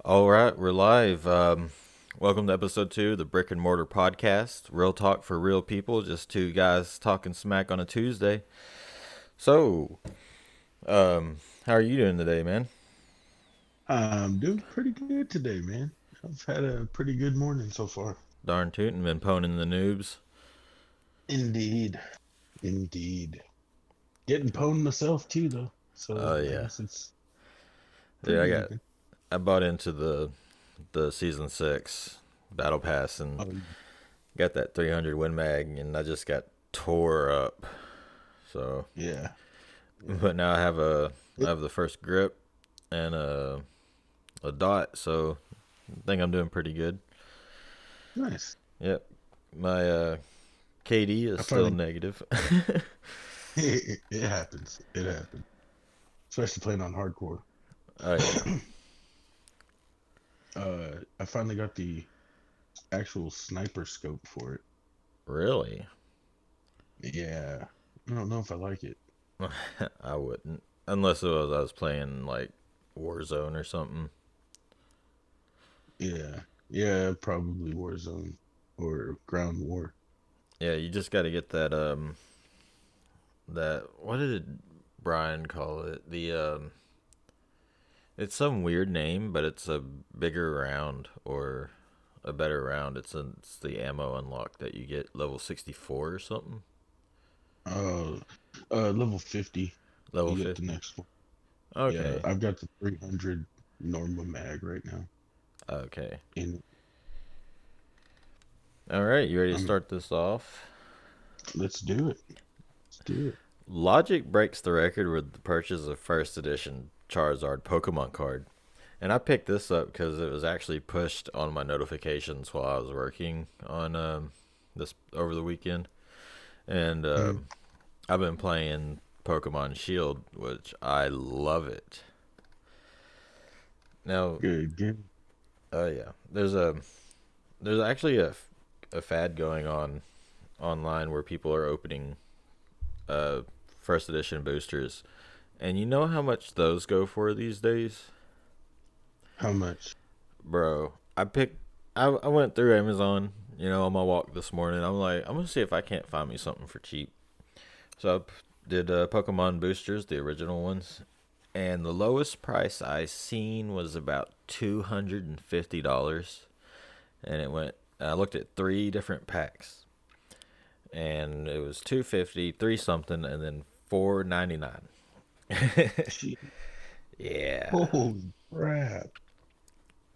All right, we're live. Welcome to Ep.2, the Brick and Mortar podcast. Real talk for real people, just two guys talking smack on a Tuesday. So, how are you doing today, man? I'm doing pretty good today, man. I've had a pretty good morning so far. Darn tootin', been poning the noobs. Indeed. Indeed. Getting pwned myself too, though. So Oh I yeah, guess it's dude, pretty even. I bought into the season 6 battle pass and Oh, got that 300 win mag, and I just got tore up. So, yeah. Yeah. but now I It, have the first grip and a dot, so I think I'm doing pretty good. nice. Yep. My KD is I still finally, negative. it happens. It happens. Especially playing on hardcore. Oh yeah. I finally got the actual sniper scope for it. Really? Yeah. I don't know if I like it. I wouldn't. Unless I was playing like Warzone or something. Yeah. Yeah, probably Warzone or Ground War. Yeah, you just got to get that what did Brian call it? The it's some weird name, but it's a bigger round or a better round. It's the ammo unlock that you get level 64 or something. Uh, level 50. Level You get the 50. next one. Yeah, Okay. I've got the 300 normal mag right now. Okay. And All right, you ready to I'm start this off? let's do it. Let's do it. Logic breaks the record with the purchase of first edition Charizard Pokemon card. And I picked this up because it was actually pushed on my notifications while I was working on this over the weekend. And Mm, I've been playing Pokemon Shield, which I love it. Now, good, good. oh yeah, there's actually a fad going on online where people are opening uh, first edition boosters. And you know how much those go for these days? How much? Bro, I went through Amazon, on my walk this morning. I'm like, I'm gonna see if I can't find me something for cheap. So did Pokemon boosters, the original ones, and the lowest price I seen was about $250, and it went. I looked at three different packs, and it was 250, three something, and then 499. Gee, Yeah, holy crap!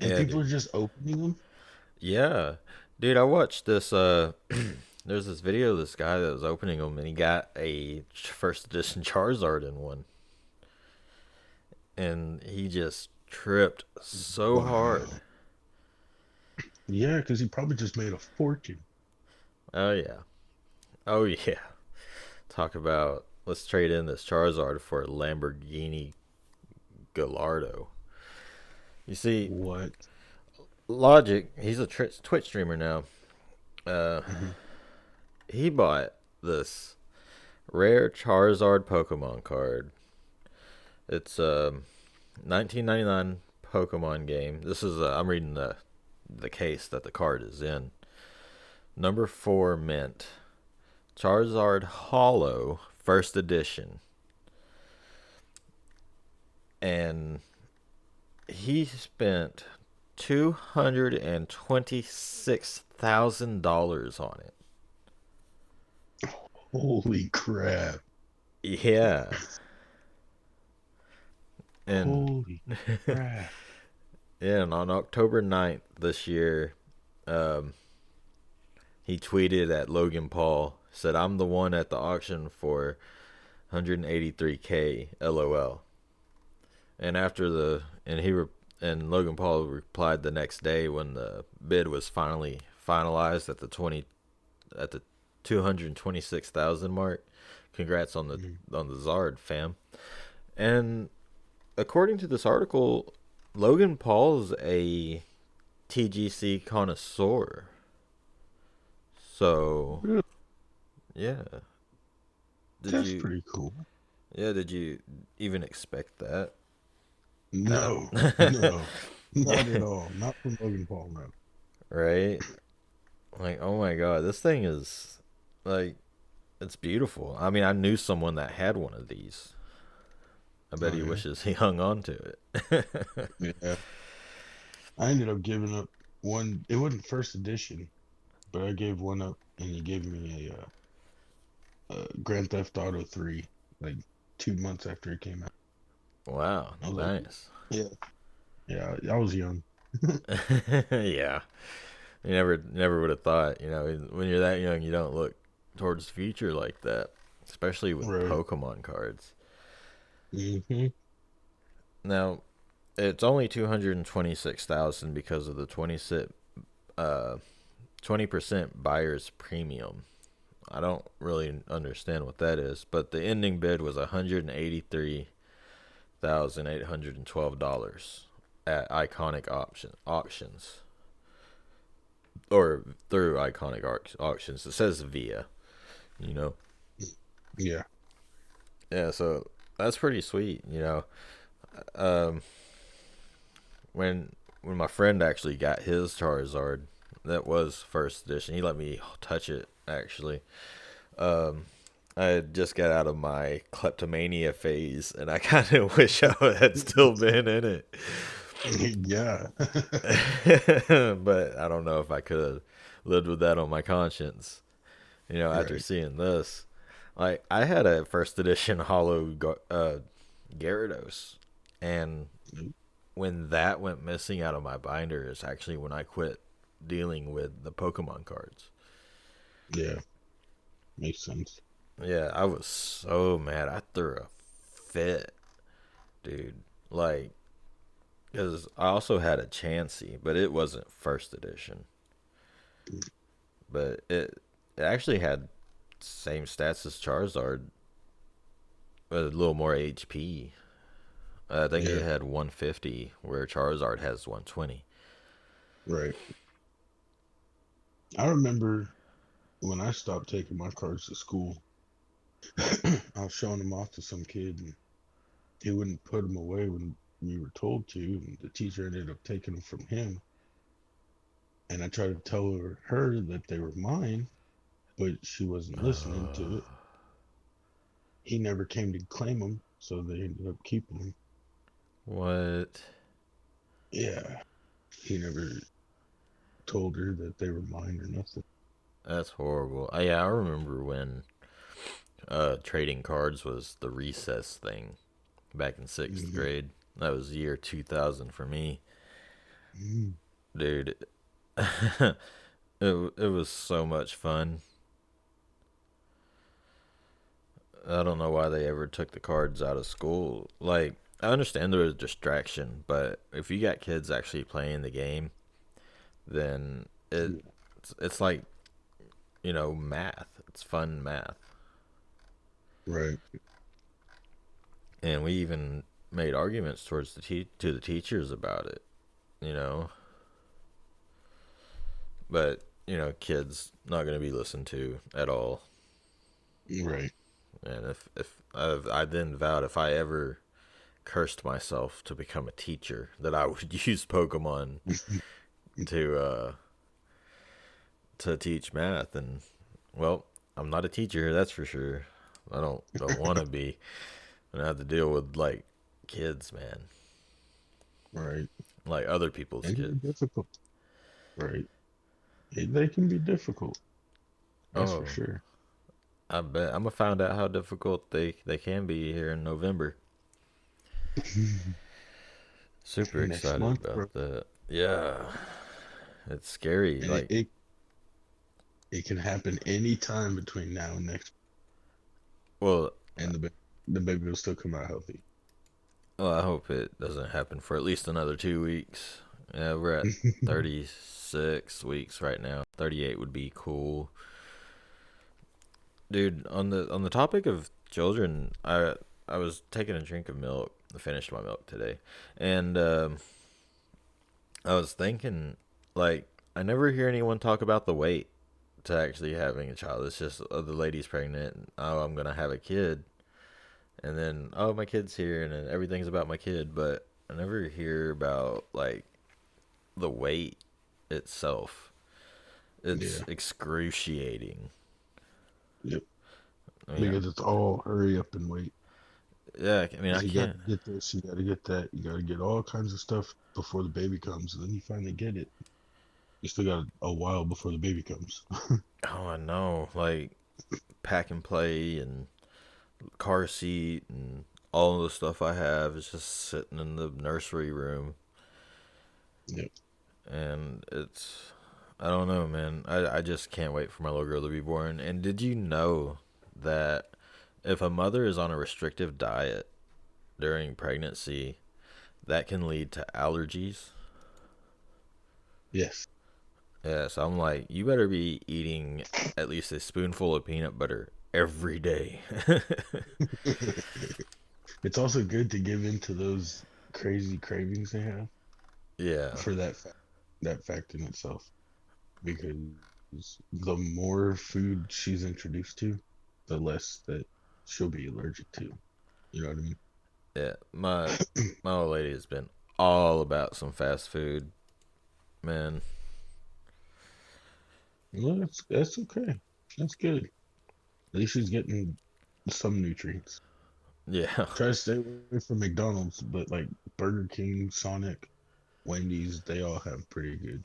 And yeah, people dude. are just opening them. Yeah, dude. I watched this. There's this video of this guy that was opening them, and he got a first edition Charizard in one, and he just tripped so hard. Wow. Yeah, because he probably just made a fortune. Oh yeah, oh yeah. Talk about let's trade in this Charizard for a Lamborghini Gallardo. You see, What? Logic, he's a Twitch streamer now. Uh, Mhm. he bought this rare Charizard Pokemon card. It's 1999 Pokemon game. This is I'm reading the case that the card is in. Number 4 mint. Charizard Hollow first edition. And he spent $226,000 on it. Holy crap! Yeah. And Holy crap! yeah, and on October 9th this year, um, he tweeted at Logan Paul, said, I'm the one at the auction for 183K LOL. And after the and he re, and Logan Paul replied the next day when the bid was finally finalized at the 226,000 mark. Congrats Mm. on the Zard, fam. And according to this article, Logan Paul's a TGC connoisseur. So, Really? yeah. Did That's you pretty cool. did you even expect that? No, no. Not at all. Not from Logan Paul, no. right? Like, oh my god, this thing is like it's beautiful. I mean, I knew someone that had one of these. I bet Oh he yeah. wishes he hung on to it. Yeah. I ended up giving up one. It wasn't first edition, but I gave one up, and he gave me a Grand Theft Auto 3, like 2 months after it came out. Wow, I was like, nice. yeah, yeah. I was young. Yeah, you never would have thought. You know, when you're that young, you don't look towards the future like that, especially with Right. Pokemon cards. Hmm. Now, it's only 226,000 because of the 20% buyer's premium. I don't really understand what that is, but the ending bid was $183,812 at Iconic auctions or through Iconic auctions. It says via, you know. Yeah. Yeah, so that's pretty sweet, you know. Um, when when my friend actually got his Charizard, that was first edition. He let me touch it actually. Um, I had just got out of my kleptomania phase, and I kind of wish I had still been in it. Yeah. But I don't know if I could have lived with that on my conscience. You know, after Right. seeing this, like I had a first edition Gyarados, and when that went missing out of my binder is actually when I quit dealing with the Pokemon cards. Yeah. Makes sense. Yeah, I was so mad. I threw a fit, dude. Like, because I also had a Chansey, but it wasn't first edition. But it actually had same stats as Charizard, but a little more HP. I think it Yeah. had 150, where Charizard has 120. Right. I remember when I stopped taking my cards to school, I was showing them off to some kid, and he wouldn't put them away when we were told to, and the teacher ended up taking them from him. And I tried to tell her that they were mine, but she wasn't listening to it. He never came to claim them, so they ended up keeping them. What? Yeah, he never told her that they were mine or nothing. That's horrible. Yeah, I remember when trading cards was the recess thing back in sixth Hmm. grade. That was year 2000 for me, Hmm. dude. It was so much fun. I don't know why they ever took the cards out of school. Like, I understand there was a distraction, but if you got kids actually playing the game, then it's like, you know, math. It's fun math. Right. And we even made arguments towards to the teachers about it, you know. But, you know, kids not going to be listened to at all. Right. And if I then vowed if I ever cursed myself to become a teacher that I would use Pokemon to to teach math. And well, I'm not a teacher, that's for sure. I don't want to be. And I have to deal with like kids, man, Right. like other people's And they're kids. difficult. Right. They can be difficult. That's for Oh, sure. I bet I'm gonna find out how difficult they can be here in November. Super Next excited month, bro. about that. Yeah, it's scary. And Like, it can happen any time between now and next, well, and the baby will still come out healthy. I hope it doesn't happen for at least another 2 weeks. Yeah, we're at 36 weeks right now. 38 would be cool, dude. On the topic of children, I was taking a drink of milk. I finished my milk today, and I was thinking, like, I never hear anyone talk about the wait to actually having a child. It's just, oh, the lady's pregnant. And, oh, I'm gonna have a kid, and then, oh, my kid's here, and then everything's about my kid. But I never hear about like the wait itself. It's Yeah. excruciating. Yep. I mean, Because it's all hurry up and wait. yeah, I mean, I 'Cause you got can't. to get this, you got to get that, you got to get all kinds of stuff before the baby comes, and then you finally get it. You still got a while before the baby comes. Oh, I know. Like pack and play and car seat and all the stuff I have is just sitting in the nursery room, Yep. and it's. I don't know, man. I just can't wait for my little girl to be born. And did you know that if a mother is on a restrictive diet during pregnancy, that can lead to allergies? Yes. Yeah, so I'm like, you better be eating at least a spoonful of peanut butter every day. It's also good to give into those crazy cravings they have Yeah, for that fact in itself, because the more food she's introduced to, the less that she'll be allergic to. You know what I mean? yeah. My old lady has been all about some fast food, man. Well, that's okay. That's good. At least she's getting some nutrients. Yeah. Try to stay away from McDonald's, but like Burger King, Sonic, Wendy's, they all have pretty good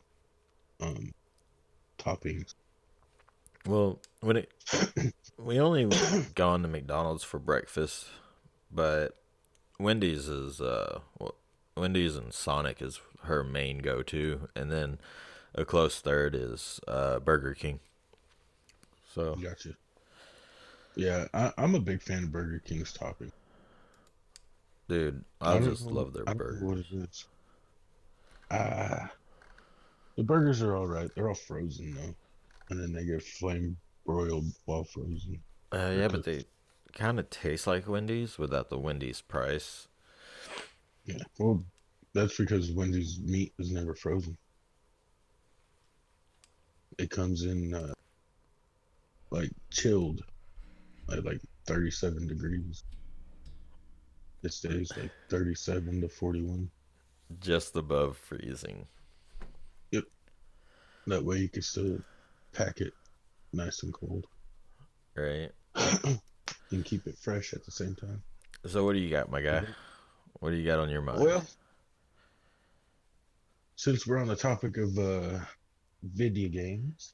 um toppings. Well, when it we only gone to McDonald's for breakfast, but Wendy's is well, Wendy's and Sonic is her main go-to, and then a close third is Burger King. So, Gotcha. Yeah, I'm a big fan of Burger King's topping. dude, I I don't just know. love their I don't know what burgers. it is. Ah, the burgers are all right. They're all frozen though, and then they get flame broiled while frozen or Yeah, but cooked. they kind of taste like Wendy's without the Wendy's price. Yeah. Well, that's because Wendy's meat is never frozen. It comes in like chilled at like 37 degrees. It stays like 37 to 41. Just above freezing, Yep. That way you can still pack it nice and cold right? and keep it fresh at the same time. So what do you got, my guy? What do you got on your mind? Well, since we're on the topic of video games,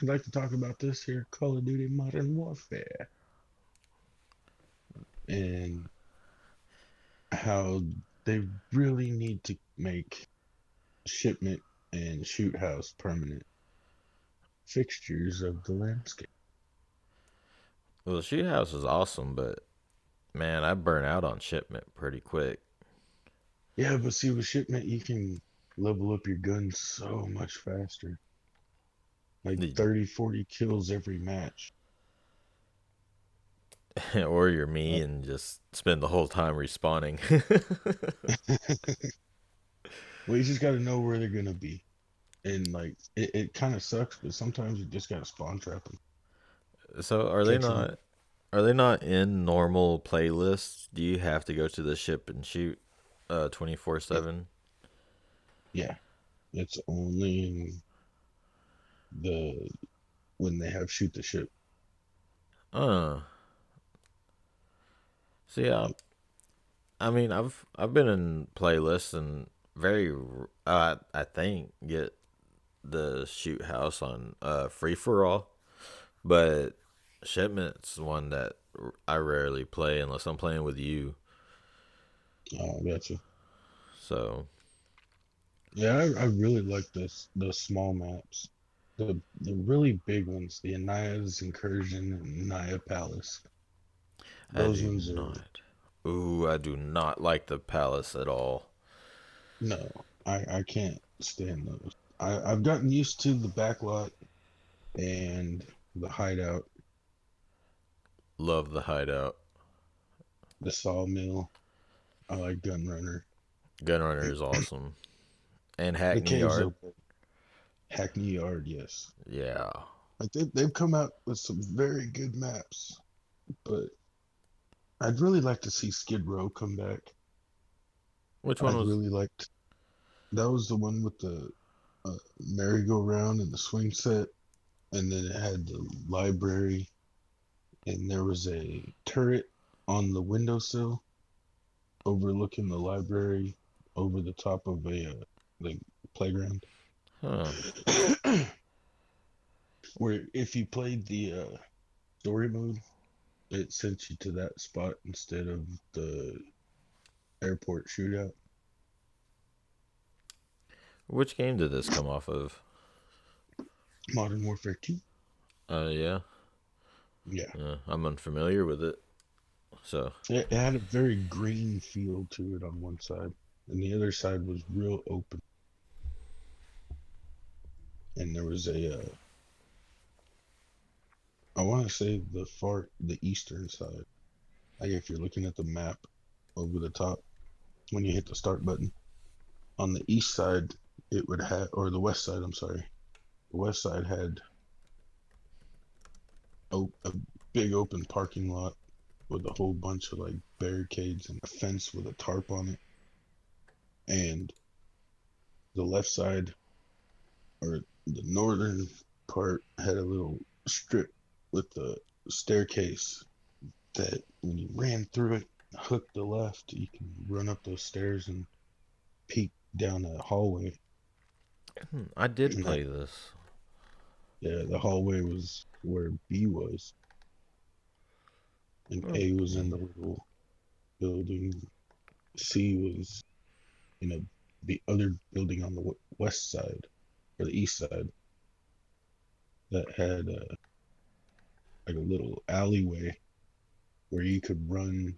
I'd like to talk about this here Call of Duty Modern Warfare and how they really need to make shipment and shoot house permanent fixtures of the landscape. Well, the shoot house is awesome, but man, I burn out on shipment pretty quick. Yeah, but see, with shipment, you can level up your gun so much faster. Like 30, 40 kills every match. Or you're Uh, me and just spend the whole time respawning. well, you just got to know where they're going to be. And like, it kind of sucks, but sometimes you just got to spawn trap them, So catch them. are they not in normal playlists? Do you have to go to the ship and shoot 24/7? Yeah, it's only in the when they have shoot the ship. Uh. See, Yep. I mean, I've been in playlists and I think get the shoot house on free for all, but shipment's one that I rarely play unless I'm playing with you. Gotcha. So Yeah, I really like the small maps. The really big ones, the Anaya's Incursion and Naya Palace. I Those do ones are not. Ooh, I do not like the palace at all. no, I can't stand those. I've gotten used to the backlot and the hideout, Love the hideout. the sawmill. I like Gunrunner. Gunrunner is awesome, and The Hackney caves Yard. open. Hackney Yard, yes. Yeah. Like they've come out with some very good maps, but I'd really like to see Skid Row come back. Which one I'd was really like. That was the one with the merry-go-round and the swing set, and then it had the library, and there was a turret on the windowsill overlooking the library over the top of a like playground. Huh. Where if you played the story mode, it sent you to that spot instead of the airport shootout. Which game did this come off of? Modern Warfare 2. Yeah. Yeah. I'm unfamiliar with it. So, It had a very green feel to it on one side, and the other side was real open. And there was I want to say the eastern side. Like if you're looking at the map over the top, when you hit the start button, on the east side, it would have, or the west side, I'm sorry. The west side had a big open parking lot with a whole bunch of like barricades and a fence with a tarp on it. And the left side, or the northern part, had a little strip with the staircase that when you ran through it, hooked the left, you can run up those stairs and peek down a hallway. I did And that, play this. yeah, the hallway was where B was, and A was in Okay. the little building. C was in the other building on the west side or the east side that had like a little alleyway where you could run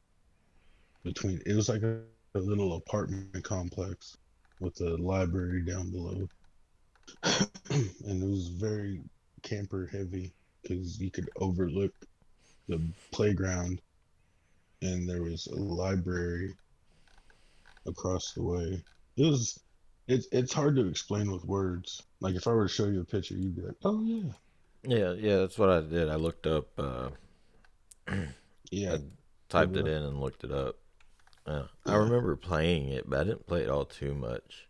between. It was like a little apartment complex with a library down below, and it was very camper heavy because you could overlook the playground, and there was a library across the way. It was it's hard to explain with words. Like if I were to show you a picture, you'd be like, "Oh yeah, Yeah, yeah, that's what I did. I looked up, yeah." I Pulled typed it it up. in and looked it up. I Yeah, remember playing it, but I didn't play it all too much.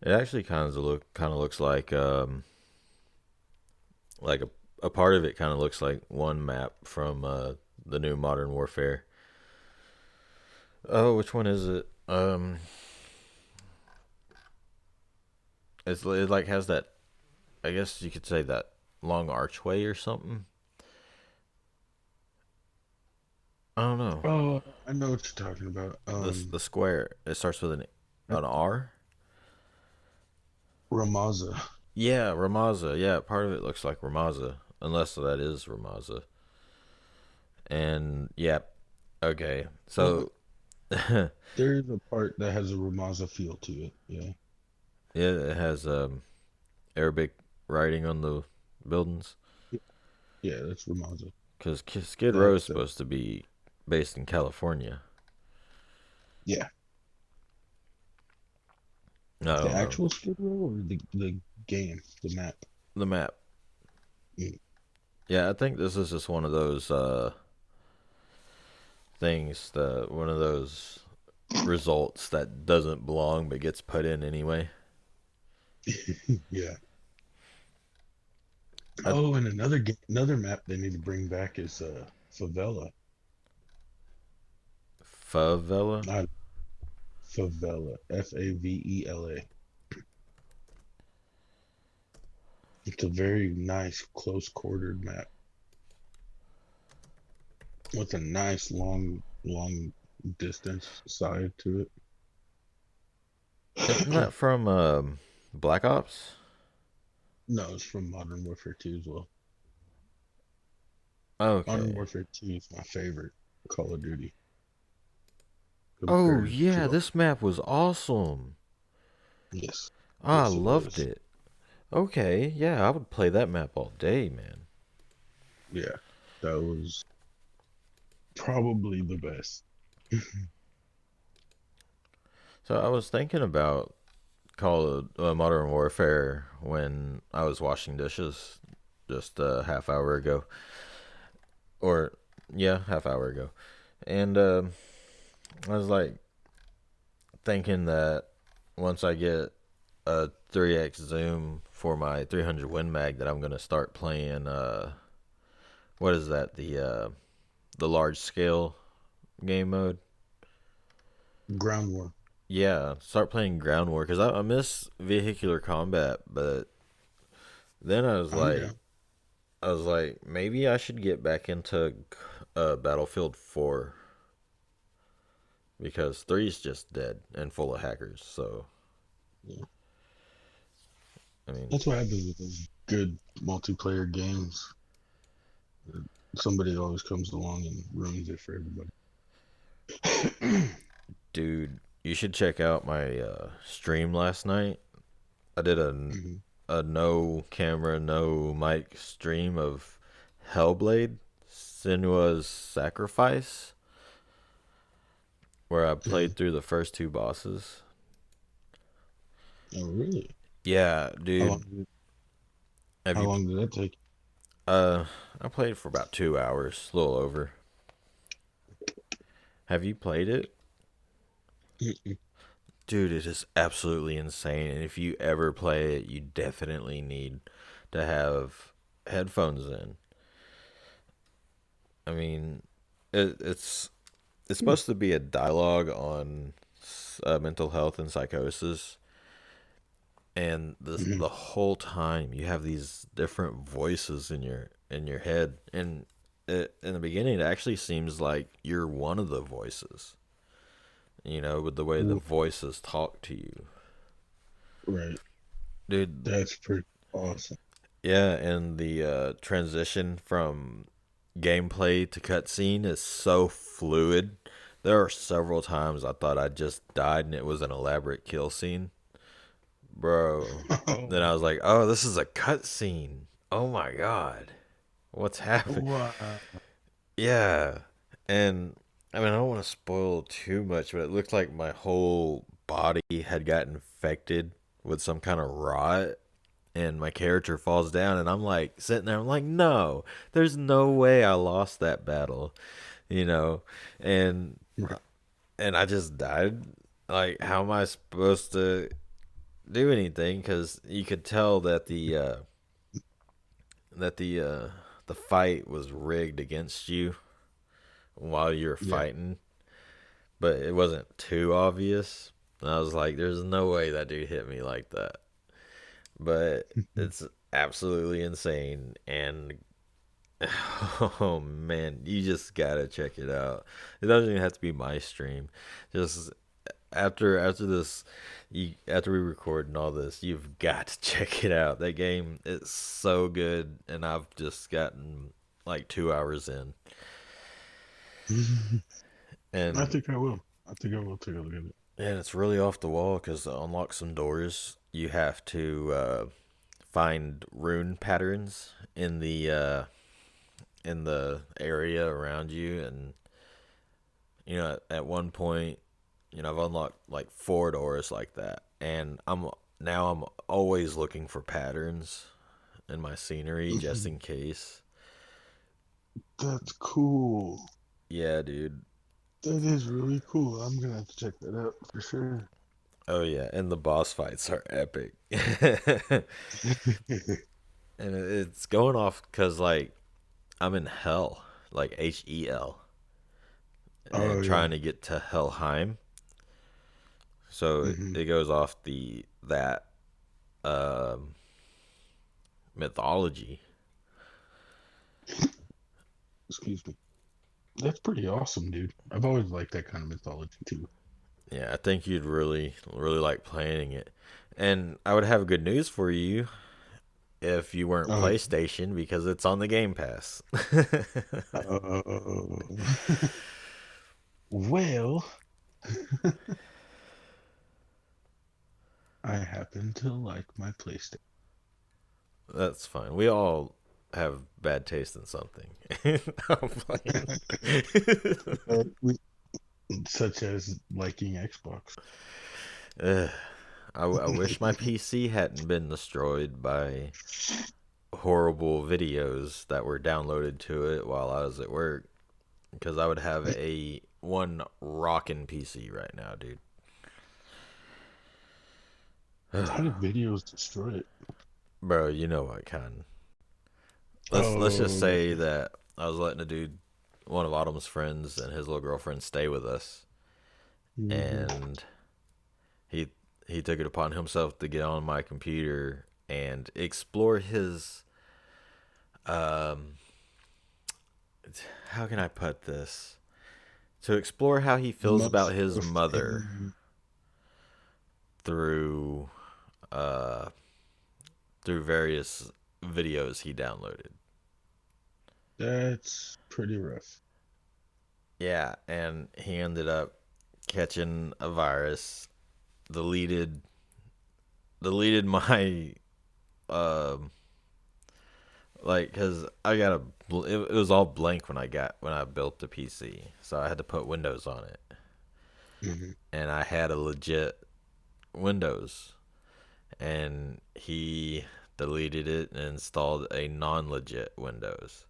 It actually kind of looks like a part of it kind of looks like one map from the new Modern Warfare. Oh, which one is it? It like has that. I guess you could say that long archway or something. I don't know. oh, I know what you're talking about. The square. It starts with an R. Ramaza. Yeah, Ramaza. Yeah, part of it looks like Ramaza, unless that is Ramaza. And yeah, okay. Well, So yeah, there is a part that has a Ramaza feel to it. Yeah, it has Arabic writing on the buildings yeah, that's Ramaza. because Skid Row is That's supposed to be based in California. yeah. I The don't know actual Skid Row or the game, the map. the map. Mm. Yeah, I think this is just one of those things, the one of those results that doesn't belong but gets put in anyway. Yeah. I, Oh, and another map they need to bring back is Favela. Favela. Not Favela. Favela. It's a very nice close quartered map with a nice long distance side to Isn't it. that from Black Ops? No, it's from Modern Warfare 2 as well. Modern Okay. Warfare 2 is my favorite Call of Duty Oh compared yeah, to this map was awesome. yes, I yes it loved was. it. Okay, yeah, I would play that map all day, man. Yeah, that was probably the best. So I was thinking about Call of Modern Warfare when I was washing dishes just a half hour ago, or yeah, half hour ago, and I was like thinking that once I get a 3x zoom for my 300 Win Mag, that I'm gonna start playing. What is that? The large scale game mode. Ground war. Yeah, start playing Ground War because I miss vehicular combat, but then I'm down. I was like, maybe I should get back into Battlefield 4 because 3 is just dead and full of hackers. So, Yeah. I mean, That's what happens with those good multiplayer games. Somebody always comes along and ruins it for everybody. dude, you should check out my stream last night. I did Hmm. a no camera, no mic stream of Hellblade Senua's Sacrifice, where I Hmm. played through the first two bosses. Oh, really? Yeah, How dude. long? Did, Have how you? long did that take? Uh, I played for about 2 hours, a little over. Have you played it? Mm-mm. Dude, it is absolutely insane. And if you ever play it, you definitely need to have headphones in. I mean, it's supposed to be a dialogue on mental health and psychosis, and Hmm. the whole time you have these different voices in your head, and in the beginning it actually seems like you're one of the voices. You know, with the way the voices talk to you, Right. dude. That's pretty awesome. Yeah, and the transition from gameplay to cutscene is so fluid. There are several times I thought I just died and it was an elaborate kill scene, bro. Then I was like, "Oh, this is a cutscene. Oh my god, what's happening?" Wow. Yeah, and I mean, I don't want to spoil too much, but it looked like my whole body had got infected with some kind of rot, and my character falls down, and I'm like sitting there, I'm like, no, there's no way I lost that battle, you know, and Right. and I just died. Like, how am I supposed to do anything? Because you could tell that that the fight was rigged against you while you're Yeah. fighting, but it wasn't too obvious. And I was like, there's no way that dude hit me like that. But it's absolutely insane, and oh man, you just gotta check it out. It doesn't even have to be my stream. Just after this, after we record and all this, you've got to check it out. That game is so good, and I've just gotten like 2 hours in, I and think I will. I think I will take a look at it. it's really off the wall because to unlock some doors, you have to find rune patterns in the area around you, and you know, at one point, you know, I've unlocked like 4 doors like that, and I'm always looking for patterns in my scenery just in case. That's cool. Yeah, dude. That is really cool. I'm gonna have to check that out for sure. Oh yeah, and the boss fights are epic. And it's going off because like I'm in hell, like Hel, Oh and trying yeah. to get to Helheim. So Hmm. it goes off the that um, mythology. Excuse me. That's pretty awesome, dude. I've always liked that kind of mythology too. Yeah, I think you'd really like playing it. And I would have good news for you if you weren't Oh, PlayStation because it's on the Game Pass. uh, well, I happen to like my PlayStation. That's fine. We all have bad taste in something. I'm playing. Such as liking Xbox. Ugh. I wish my PC hadn't been destroyed by horrible videos that were downloaded to it while I was at work because I would have I, 1 rockin' PC right now, dude. How did videos destroy it? Bro, you know what kind. Let's just Oh, say that I was letting a dude, one of Autumn's friends, and his little girlfriend stay with us, hmm and he he took it upon himself to get on my computer and explore his um how can I put this? To explore how he feels about most his mother profane. through uh through various videos he downloaded. That's pretty rough. Yeah, and he ended up catching a virus, deleted deleted my um like cuz I got it was all blank when I built the PC. So I had to put Windows on it. hmm And I had a legit Windows, and he deleted it and installed a non-legit Windows,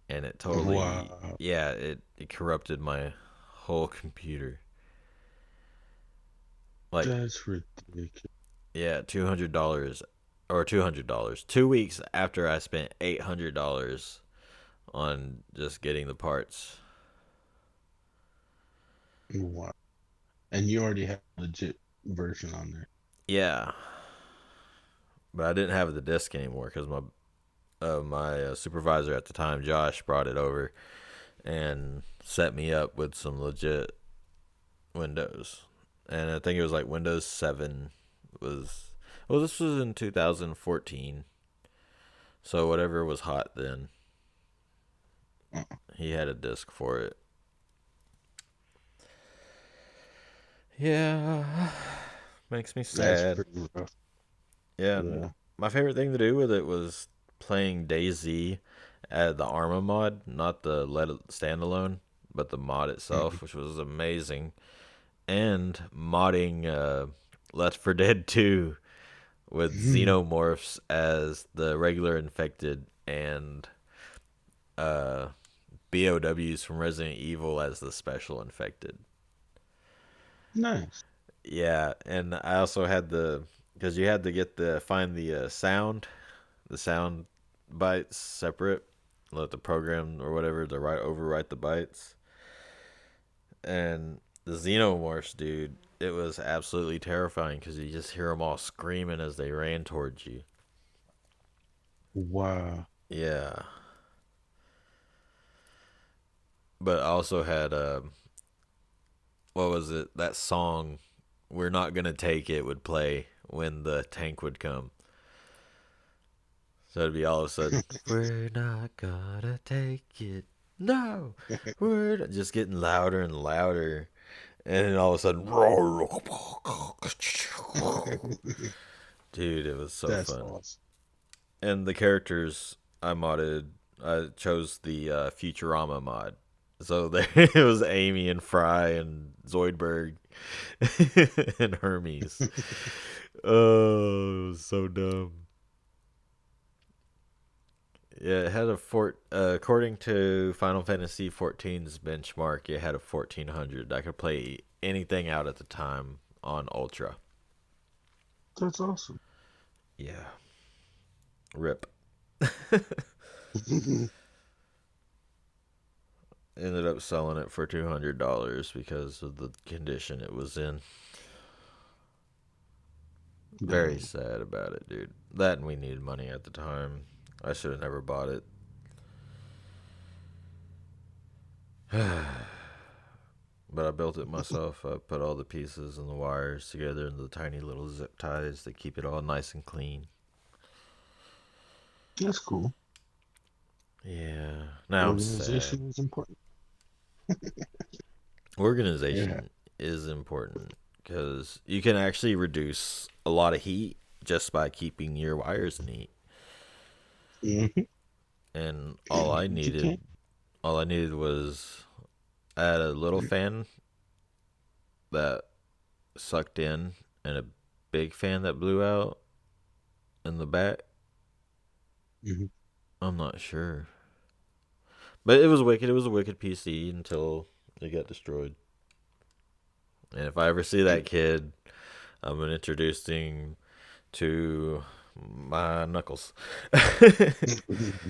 and it totally, Wow, yeah, it corrupted my whole computer. Like, that's ridiculous. yeah, $200 or $200. 2 weeks after I spent $800 on just getting the parts. Wow. And you already have a legit version on there. Yeah, but I didn't have the disc anymore because my supervisor at the time, Josh, brought it over and set me up with some legit Windows. And I think it was like Windows 7 was. Well, this was in 2014. So whatever was hot then, Uh, he had a disc for it. Yeah. Makes me That's sad. pretty rough. Yeah. Yeah. My favorite thing to do with it was playing DayZ at the Arma mod, not the Let It Standalone, but the mod itself, which was amazing. And modding Left 4 Dead 2 with Mhm. xenomorphs as the regular infected and uh, BOWs from Resident Evil as the special infected. Nice. Yeah, and I also had because you had to get find the sound bytes separate, let the program or whatever to overwrite the bytes, and the xenomorphs, dude. It was absolutely terrifying because you just hear them all screaming as they ran towards you. Wow. Yeah, but I also had what was it? That song, "We're Not Gonna Take It," would play when the tank would come. So it'd be all of a sudden, "We're not gonna take it." No, just getting louder and louder, and then all of a sudden, dude, it was so That's fun. awesome. And the characters I chose the Futurama mod. So there it was Amy and Fry and Zoidberg and Hermes. Oh, it was so dumb. Yeah, it had according to Final Fantasy 14's benchmark, it had a 1400. I could play anything out at the time on Ultra. That's awesome. Yeah. Rip. Ended up selling it for $200 because of the condition it was in. Very Dang. sad about it, dude. That and we needed money at the time. I should have never bought it. But I built it myself. I put all the pieces and the wires together in the tiny little zip ties to keep it all nice and clean. That's cool. Yeah. Now I'm sad. Organization is important. Yeah. Organization is important because you can actually reduce a lot of heat just by keeping your wires neat. hmm And You can't. all I needed was I had a little fan that sucked in and a big fan that blew out in the back. hmm I'm not sure. But it was wicked. It was a wicked PC until it got destroyed. And if I ever see that kid, I'm introducing to my knuckles.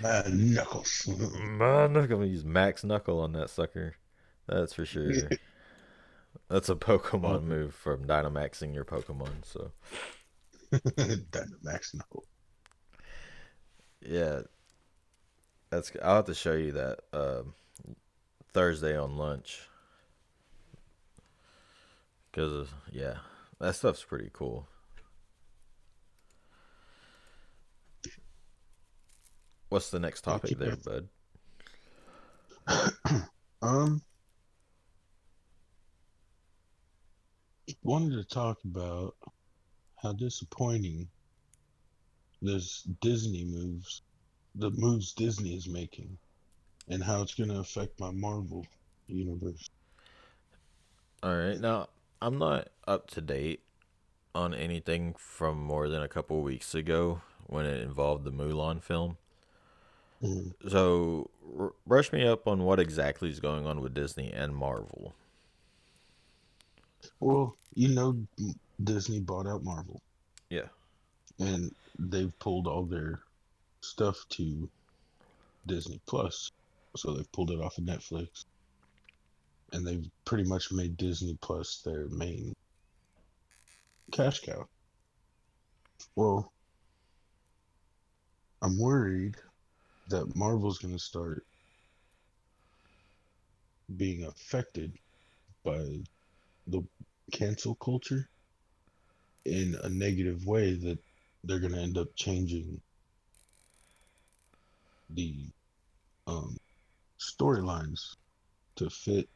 My knuckles. My knuckle. I'm gonna use Max Knuckle on that sucker. That's for sure. That's a Pokemon Oh, move from Dynamaxing your Pokemon. So Max knuckle. yeah, I'll have to show you that Thursday on lunch because yeah, that stuff's pretty cool. What's the next Yeah, topic keep there, bud? it. um, wanted to talk about how disappointing this Disney moves, the moves Disney is making, and how it's going to affect my Marvel universe. All right, now I'm not up to date on anything from more than a couple weeks ago when it involved the Mulan film. Mm. So, brush me up on what exactly is going on with Disney and Marvel. Well, Disney bought out Marvel, Yeah. and they've pulled all their stuff to Disney Plus. So they've pulled it off of Netflix, and they've pretty much made Disney Plus their main cash cow. Well, I'm worried that Marvel's going to start being affected by the cancel culture in a negative way, that they're going to end up changing the um, storylines to fit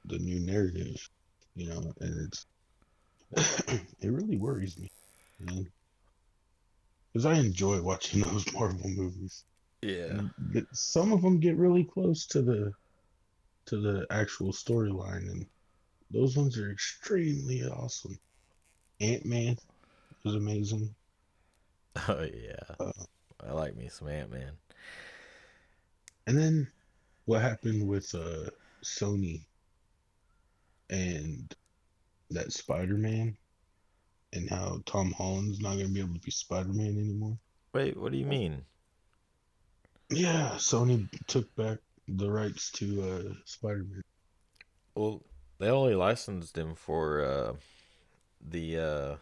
the new narrative, and it really worries me, man, because I enjoy watching those Marvel movies, Yeah. and some of them get really close to the actual storyline, and those ones are extremely awesome. Ant-Man was amazing. Oh yeah. Uh, I like me some Ant Man. and then what happened with Sony and that Spider-Man, and how Tom Holland's not going to be able to be Spider-Man anymore. Wait, what do you mean? Yeah, Sony took back the rights to Spider-Man. Well, they only licensed him for the uh,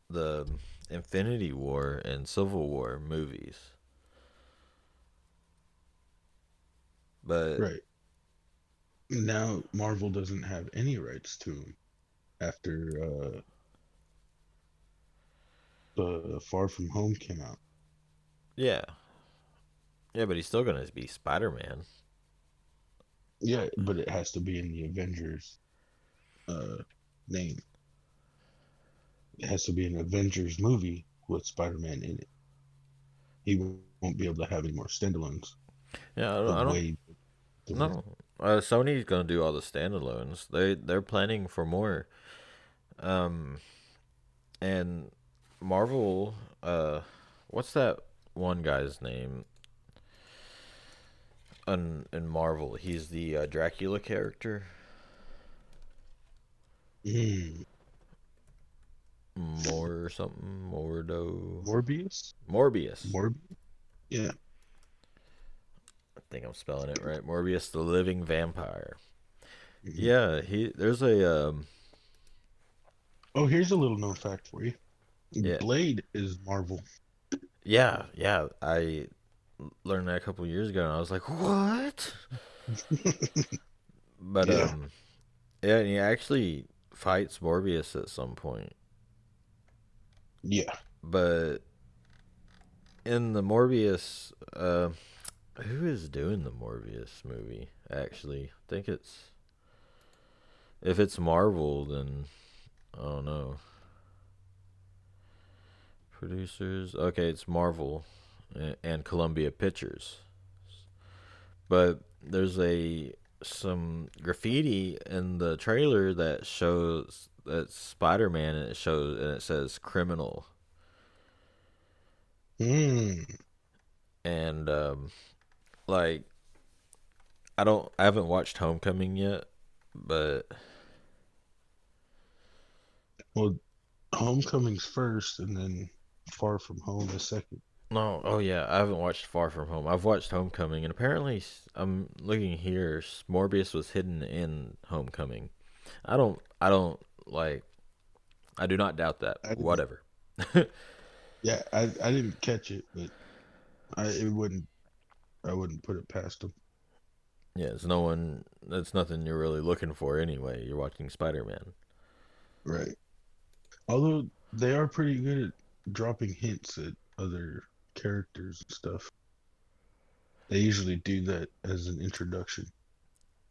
the Infinity War and Civil War movies, but Right. Now Marvel doesn't have any rights to him after the Far From Home came out. yeah, yeah, but he's still gonna be Spider Man. Yeah, but it has to be in the Avengers uh, name. It has to be an Avengers movie with Spider-Man in it. He won't be able to have any more standalones Yeah, the I don't way the rest. no. Sony's gonna do all the standalones. They're planning for more. Um, and Marvel. What's that one guy's name? In Marvel, he's the Dracula character. Mm, More or something. Mordo. Morbius? Morbius. Morbius? Yeah. I think I'm spelling it right. Morbius, the living vampire. Mhm. Yeah, there's a Oh, here's a little known fact for you. yeah, Blade is Marvel. yeah. I learned that a couple years ago, and I was like, what? But Yeah. yeah, and he actually fights Morbius at some point. Yeah. But in the Morbius, who is doing the Morbius movie? Actually, I think it's if it's Marvel, then I don't know. Producers, okay, it's Marvel and Columbia Pictures. But there's a some graffiti in the trailer that shows that Spider Man, and it says criminal. Mm. And like I haven't watched Homecoming yet, but Well, Homecoming's first, and then Far From Home is second. No, oh yeah, I haven't watched Far From Home. I've watched Homecoming, and apparently, I'm looking here. Morbius was hidden in Homecoming. I don't like. I do not doubt that. I didn't. Whatever. Yeah, I didn't catch it, but it wouldn't. I wouldn't put it past them. Yeah, it's no one. That's nothing you're really looking for anyway. You're watching Spider Man. Right. Although they are pretty good at dropping hints at other characters and stuff. They usually do that as an introduction.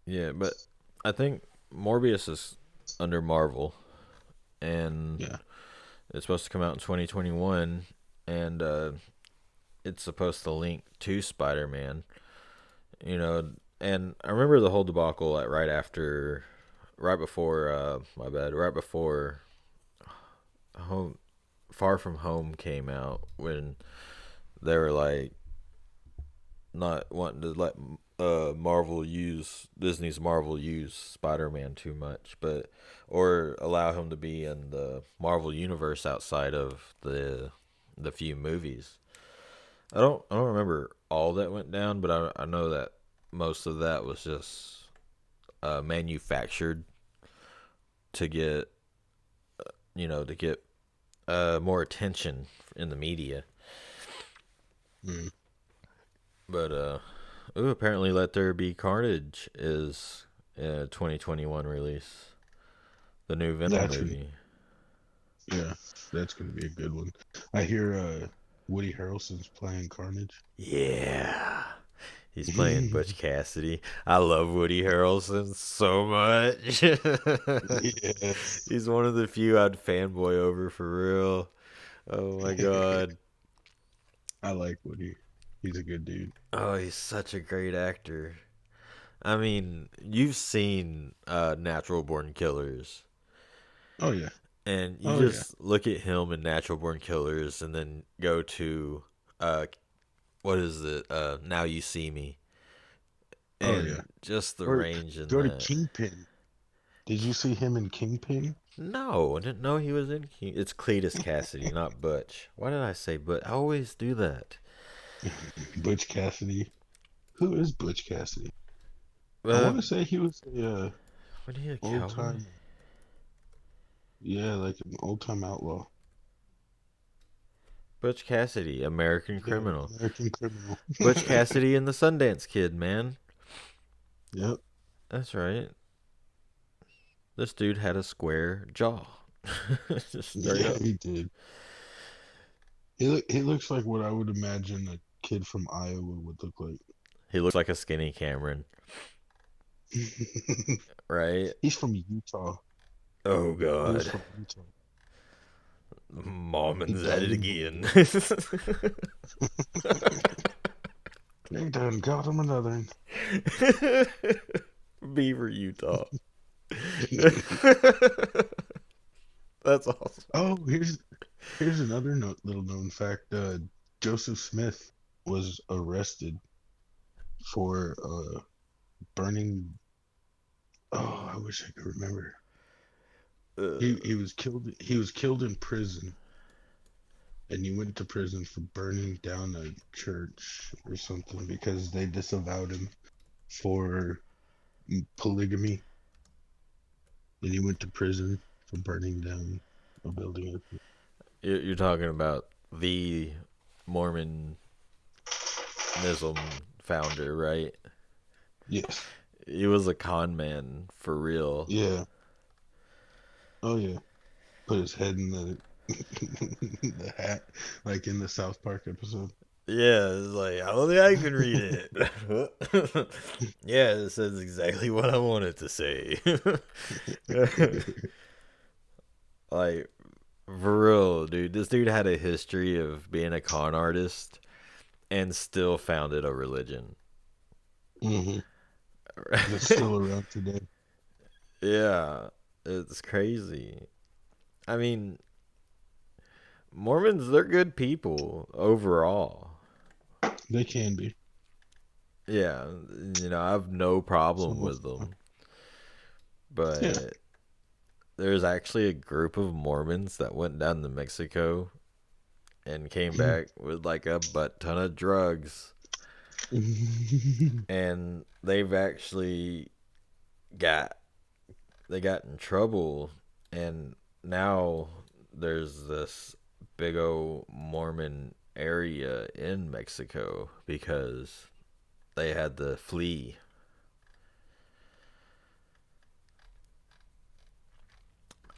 Yeah, but I think Morbius is under Marvel, and Yeah. it's supposed to come out in 2021, and it's supposed to link to Spider Man. You know, and I remember the whole debacle like right after, right before, my bad, right before Home, Far From Home came out when they were like not wanting to let Marvel use Disney's Marvel use Spider-Man too much, but or allow him to be in the Marvel universe outside of the few movies. I don't remember all that went down, but I know that most of that was just manufactured to get to get more attention in the media. Mm. But ooh, apparently Let There Be Carnage is a 2021 release. The new Venom That's gonna, movie. yeah, that's gonna be a good one. I hear Woody Harrelson's playing Carnage. Yeah. He's playing Butch Cassidy. I love Woody Harrelson so much. Yes, He's one of the few I'd fanboy over for real. Oh my god. I like Woody. He's a good dude. Oh, he's such a great actor. I mean, you've seen Natural Born Killers, Oh yeah, and you oh yeah, just look at him in Natural Born Killers, and then go to uh, what is it? Now You See Me, oh yeah. and just the Or range in go to that. Kingpin. Did you see him in Kingpin? No, I didn't know he was in. It's Cletus Cassidy, not Butch. Why did I say Butch? I always do that. Butch Cassidy. Who is Butch Cassidy? I Uh, want to say he was a what are you, a old cowboy? time, yeah, like an old time outlaw. Butch Cassidy, American Yeah, criminal. American criminal. Butch Cassidy and the Sundance Kid, man. Yep. That's right. This dude had a square jaw. Just straight Yeah, up. he did. He looks like what I would imagine a kid from Iowa would look like. He looks like a skinny Cameron, right? He's from Utah. Oh He was god. from Utah. He Mormon's at died it in again. Boulder. They done got him another one. Beaver, Utah. That's awesome. Oh, here's another little known fact. Joseph Smith was arrested for burning. Oh, I wish I could remember. He was killed. He was killed in prison, and he went to prison for burning down a church or something because they disavowed him for polygamy, and he went to prison for burning down a building. You're talking about the Mormonism founder, right? Yes. He was a con man for real. Yeah. Oh yeah. Put his head in the the hat, like in the South Park episode. Yeah, it's like I don't think I can read it. Yeah, it says exactly what I wanted to say. Like for real, dude. This dude had a history of being a con artist and still founded a religion. Hmm. That's still around today. Yeah, it's crazy. I mean, Mormons, they're good people overall. They can be. Yeah, I have no problem Some of with them are. them. Yeah. But there's actually a group of Mormons that went down to Mexico and came back with like a butt ton of drugs, and got they got in trouble, and now there's this big old Mormon area in Mexico because they had to flee.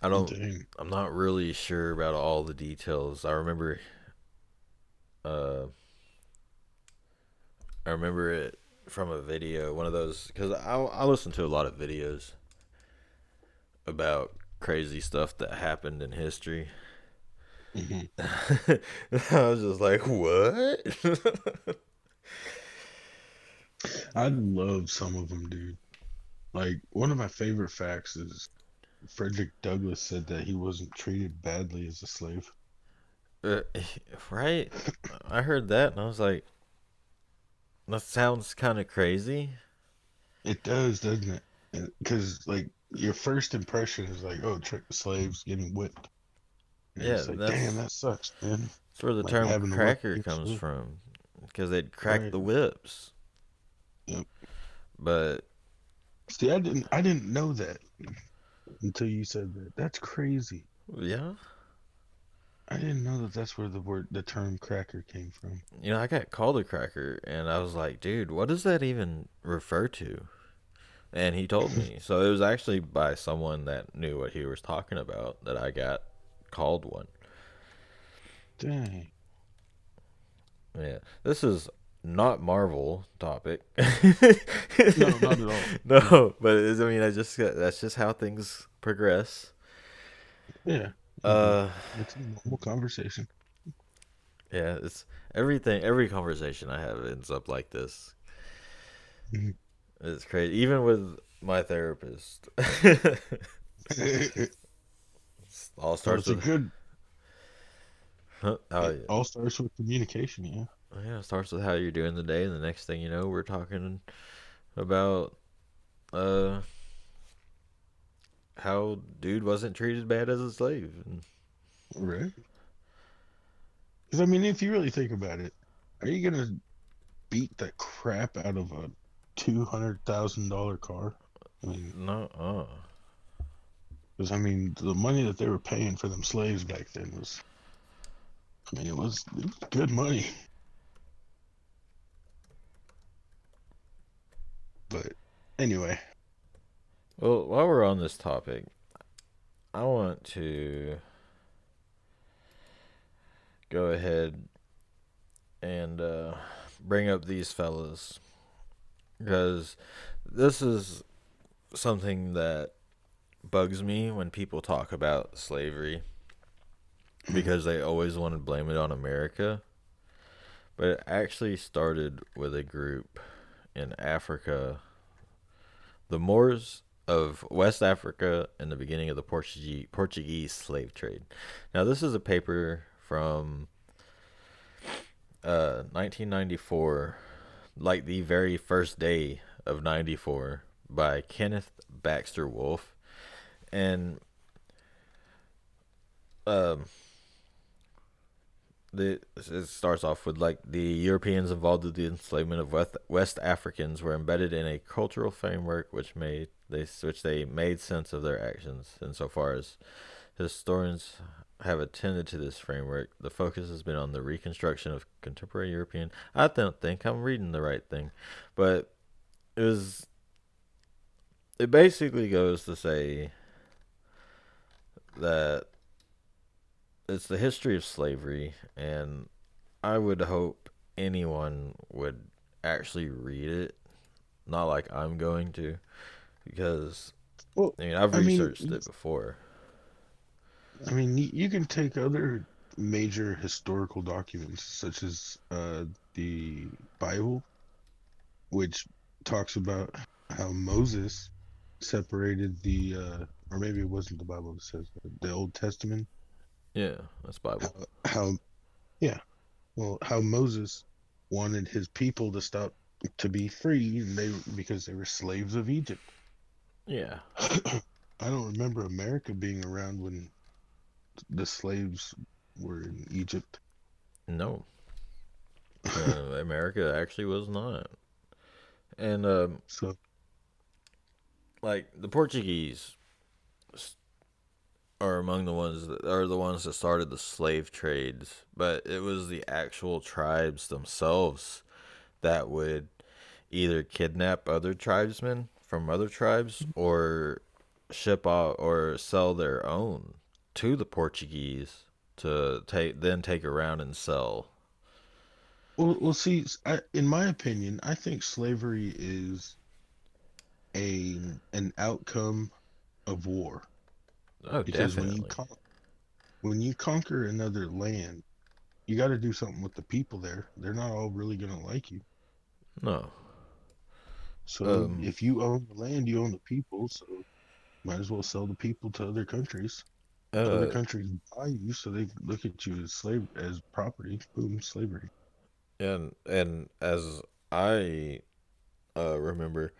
I don't Dang. I'm not really sure about all the details. Uh I remember it from a video, one of those, cuz I listen to a lot of videos about crazy stuff that happened in history. Hmm. I was just like, "What?" I love some of them, dude. Like one of my favorite facts is Frederick Douglass said that he wasn't treated badly as a slave. Uh, right? I heard that and I was like, that sounds kind of crazy. It does, doesn't it? Because like your first impression is like, oh, slaves getting whipped, and Yeah, it's like, damn, that's that sucks, man. that's where the Like term having to work cracker against comes you. from, because they'd crack Right. the whips. Yep. But See, I didn't know that until you said that. That's crazy. yeah, I didn't know that that's where the term cracker came from. I got called a cracker, and I was like, dude, what does that even refer to? And he told me. So it was actually by someone that knew what he was talking about that I got called one. Dang. Yeah, this is not Marvel topic. No, not at all. No, but I mean, that's just how things progress. Yeah. I mean, Uh, it's a normal conversation. yeah, it's everything. Every conversation I have ends up like this. Mhm. It's crazy, even with my therapist. All Well, starts it's a with, good. huh? Oh It yeah, all starts with communication. Yeah. yeah. It starts with how you're doing the day, and the next thing you know, we're talking about uh how dude wasn't treated bad as a slave. And Right. Because I mean, if you really think about it, are you gonna beat the crap out of a $200,000 car? I mean, no, because I mean, the money that they were paying for them slaves back then was, I mean, it was good money. But anyway, well, while we're on this topic, I want to go ahead and bring up these fellas because this is something that bugs me when people talk about slavery because they always want to blame it on America. But it actually started with a group in Africa, the Moors of West Africa, in the beginning of the Portuguese slave trade. Now, this is a paper from 1994, like the very first day of '94, by Kenneth Baxter Wolf, and um, it starts off with like the Europeans involved with the enslavement of West Africans were embedded in a cultural framework which they made sense of their actions. Insofar as historians have attended to this framework, the focus has been on the reconstruction of contemporary European. I don't think I'm reading the right thing, but it was. It basically goes to say that it's the history of slavery, and I would hope anyone would actually read it. Not like I'm going to, because well, I mean I've I mean, researched it before. you can take other major historical documents such as the Bible, which talks about how Moses separated or maybe it wasn't the Bible that says that, the Old Testament. Yeah, that's How, Bible. how, yeah, well, how Moses wanted his people to stop to be free, and they because they were slaves of Egypt. Yeah, I don't remember America being around when the slaves were in Egypt. No, America actually was not. And So, like the Portuguese are among the ones that are the ones that started the slave trades, but it was the actual tribes themselves that would either kidnap other tribesmen from other tribes or ship off or sell their own to the Portuguese to take around and sell. see, in my opinion, I think slavery is an outcome of war Oh, because definitely. when you conquer another land, you got to do something with the people there. They're not all really gonna like you. No. So Um. if you own the land, you own the people. So might as well sell the people to other countries. Other Uh. countries buy you, so they look at you as as property. Boom, slavery. And as I remember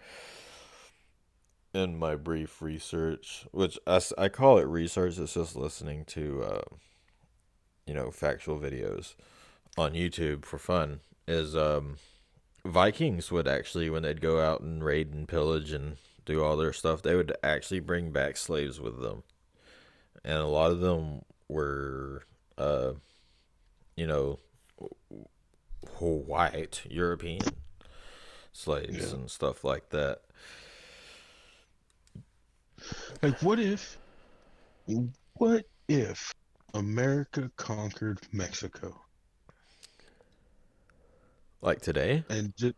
in my brief research, which I call it research, it's just listening to factual videos on YouTube for fun. Is Vikings would actually, when they'd go out and raid and pillage and do all their stuff, they would actually bring back slaves with them, and a lot of them were, uh, you know, white European slaves Yeah. and stuff like that. Like, what if America conquered Mexico Like today, and just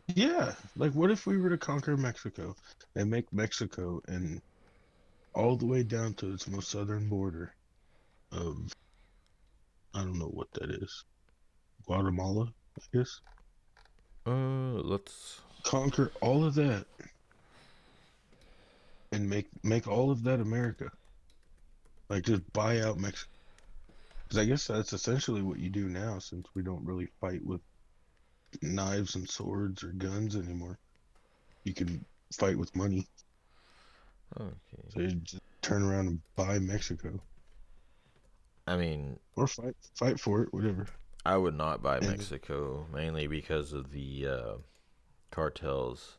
yeah, like what if we were to conquer Mexico and make Mexico and all the way down to its most southern border of I don't know what that is, Guatemala, I guess. let's. Conquer all of that and make all of that America. Like just buy out Mexico. Because I guess that's essentially what you do now, since we don't really fight with knives and swords or guns anymore. You can fight with money. Okay. So you just turn around and buy Mexico I mean, or fight for it, whatever. I would not buy And then, Mexico mainly because of the cartels.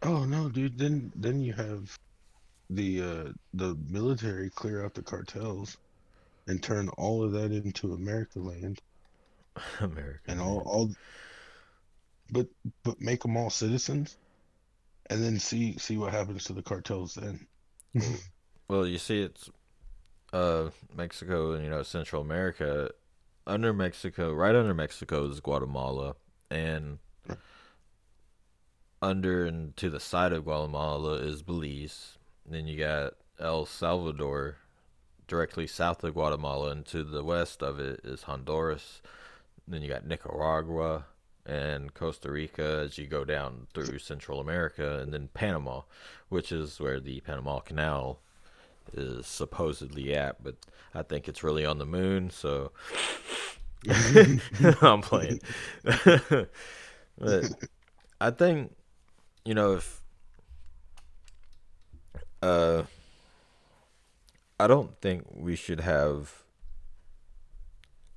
oh no, dude, then you have the military clear out the cartels and turn all of that into America land American and land. all but but make them all citizens and then see what happens to the cartels then. Well, you see, it's Mexico and Central America. Under Mexico, right under Mexico is Guatemala, and under and to the side of Guatemala is Belize. Then you got El Salvador directly south of Guatemala, and to the west of it is Honduras. Then you got Nicaragua and Costa Rica as you go down through Central America, and then Panama, which is where the Panama Canal is supposedly at, but I think it's really on the moon, so I'm playing. But I think, if uh I don't think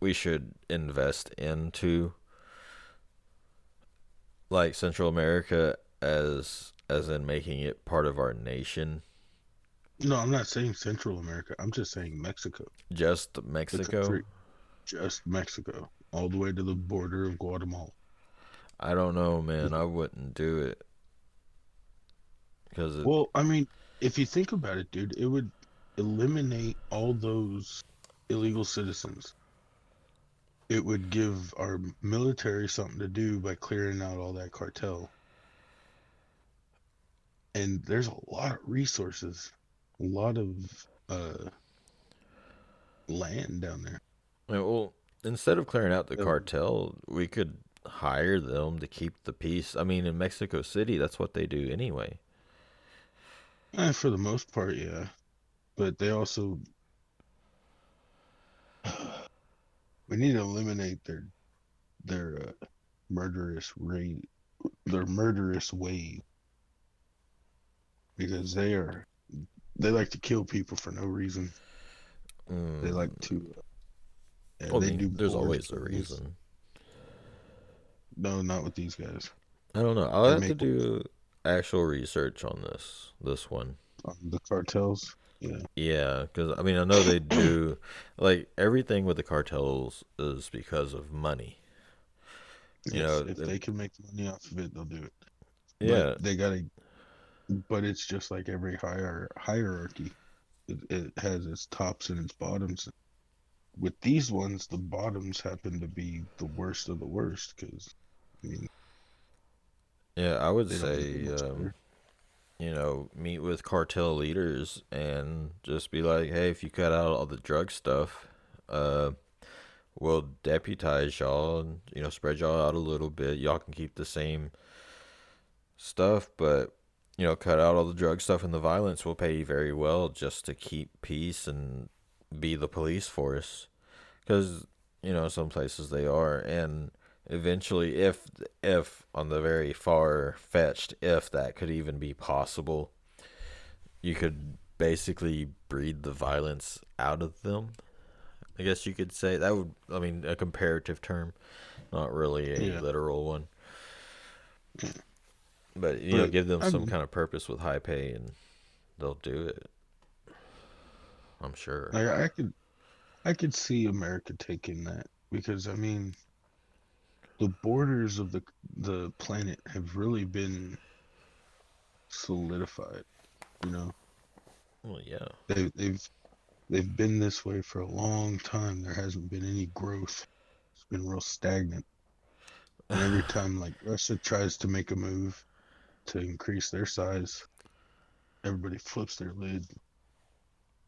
we should invest into like Central America as in making it part of our nation. No, I'm not saying Central America. I'm just saying Mexico. Just The Mexico. country, just Mexico, all the way to the border of Guatemala. I don't know, man. I wouldn't do it because Well, I mean, if you think about it, dude, it would eliminate all those illegal citizens. It would give our military something to do by clearing out all that cartel. And there's a lot of resources, a lot of uh land down there. well, instead of clearing out the So, cartel, we could hire them to keep the peace. I mean, in Mexico City, that's what they do anyway. for the most part, yeah. But they also we need to eliminate their murderous rate, their murderous wave. because they like to kill people for no reason. They like Mm, to yeah, well, I they mean, do there's board always a killings. reason. No, not with these guys. I don't know. I'll They have to make do actual research on this one. the cartels. Yeah. Yeah, because I mean, I know they do like everything with the cartels is because of money. You Yes, know, if they can make money off of it, they'll do it. But yeah. they gotta. But it's just like every hierarchy. It has its tops and its bottoms. With these ones, the bottoms happen to be the worst of the worst because I mean Yeah, I would they don't know say, much better. meet with cartel leaders and just be like, hey, if you cut out all the drug stuff, uh, we'll deputize y'all and, spread y'all out a little bit. Y'all can keep the same stuff, but, cut out all the drug stuff and the violence. We'll pay you very well just to keep peace and be the police force. Because, some places they are. And eventually, if on the very far fetched, if that could even be possible, you could basically breed the violence out of them. I guess you could say that would, I mean, a comparative term, not really a Yeah, literal one. yeah. But, But give them I some mean, kind of purpose with high pay and they'll do it, I'm sure. like I could see America taking that because I mean the borders of the planet have really been solidified. You know, Well, yeah. they they've been this way for a long time. There hasn't been any growth. It's been real stagnant. And every time like Russia tries to make a move to increase their size, everybody flips their lid.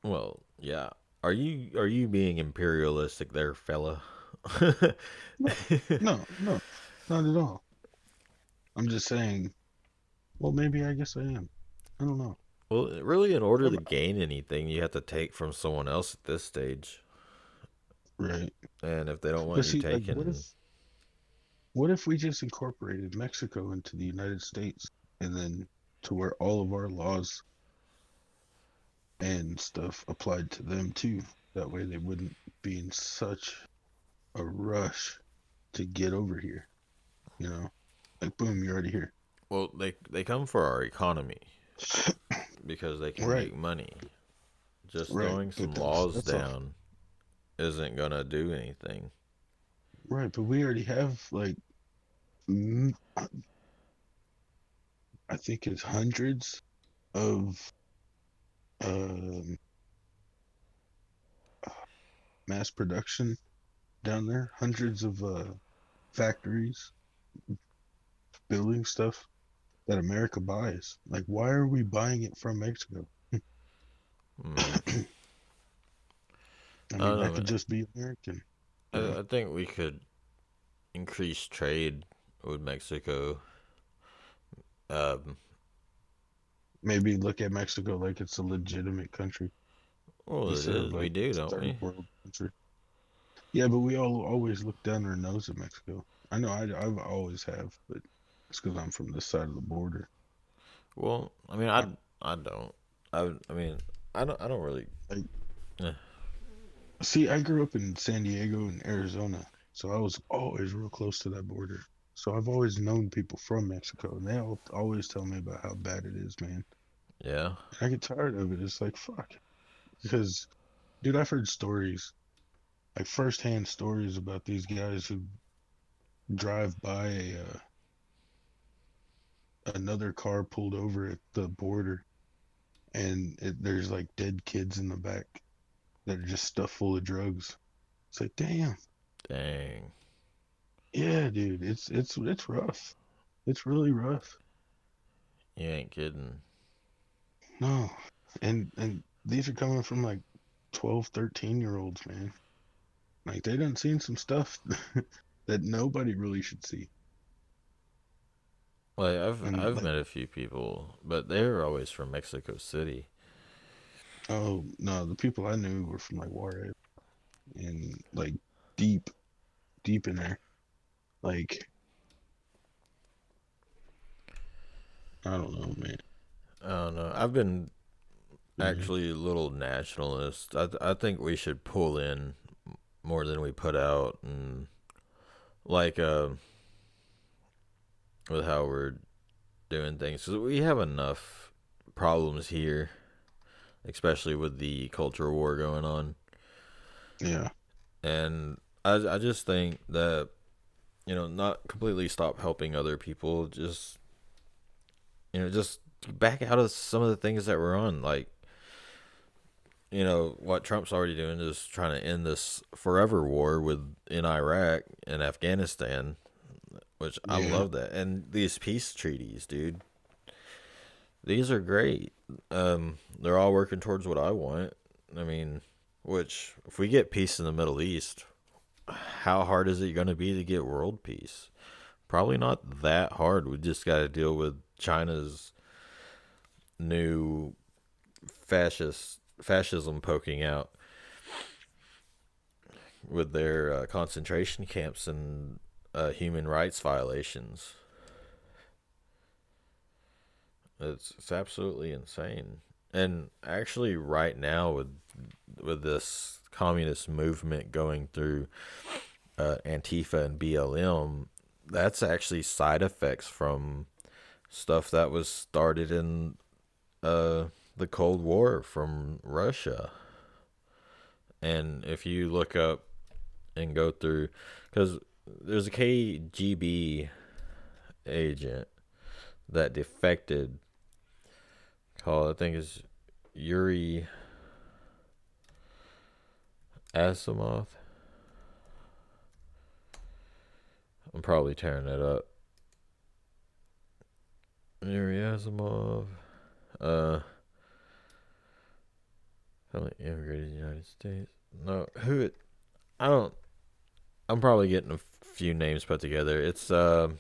Well, yeah. Are you being imperialistic there, fella? No, no, no, not at all. I'm just saying, well, maybe I guess I am. I don't know. Well, really, in order to I'm, gain anything, you have to take from someone else at this stage. right. And if they don't want But you see, like, taking, what if we just incorporated Mexico into the United States and then to where all of our laws and stuff applied to them too? That way they wouldn't be in such a rush to get over here, you know? Like, boom, you're already here. well, they come for our economy because they can Right, make money. Just right. throwing But some laws that's all. down isn't gonna do anything. Right, but we already have like mm, I think it's hundreds of um, mass production down there, hundreds of factories building stuff that America buys. Like, why are we buying it from Mexico? Hmm. I I mean, don't know, that could man. just be American, you know? I think we could increase trade with Mexico. Um, Maybe look at Mexico like it's a legitimate country well, it instead of is. We like do, don't third we? world country. Yeah, but we all always look down our nose at Mexico. I know I've always have, but it's because I'm from this side of the border. Well, I mean, I, I don't. I mean, I don't really. like, Eh. see, I grew up in San Diego and Arizona, so I was always real close to that border. So I've always known people from Mexico, and they all always tell me about how bad it is, man. Yeah. I get tired of it. It's like fuck, because dude, I've heard stories, like firsthand stories about these guys who drive by another car pulled over at the border, and there's like dead kids in the back that are just stuffed full of drugs. It's like, damn, Dang. yeah, dude, it's rough. It's really rough. You ain't kidding. No, and these are coming from like 12, 13 year olds, man. Like they done seen some stuff that nobody really should see. Like And I've like, met a few people, but they're always from Mexico City. oh no, the people I knew were from like Juarez and like deep, deep in there. Like, I don't know, man. I don't know. I've been Hmm. actually a little nationalist. I think we should pull in more than we put out, and like with how we're doing things, 'cause we have enough problems here, especially with the cultural war going on, Yeah, and I just think that not completely stop helping other people, just back out of some of the things that we're on, like what Trump's already doing is trying to end this forever war with in Iraq and Afghanistan, which I yeah, love that. And these peace treaties, dude, these are great. They're all working towards what I want. I mean, which if we get peace in the Middle East, how hard is it going to be to get world peace? Probably not that hard. We just got to deal with China's new fascism poking out with their concentration camps and human rights violations. It's absolutely insane. And actually, right now with this communist movement going through Antifa and BLM, that's actually side effects from stuff that was started in uh, the Cold War from Russia. And if you look up and go through, because there's a KGB agent that defected, called I think is Yuri Asimov. I'm probably tearing it up. Yuri Asimov. Uh, immigrated to the United States. No, who it? I don't. I'm probably getting a few names put together. It's from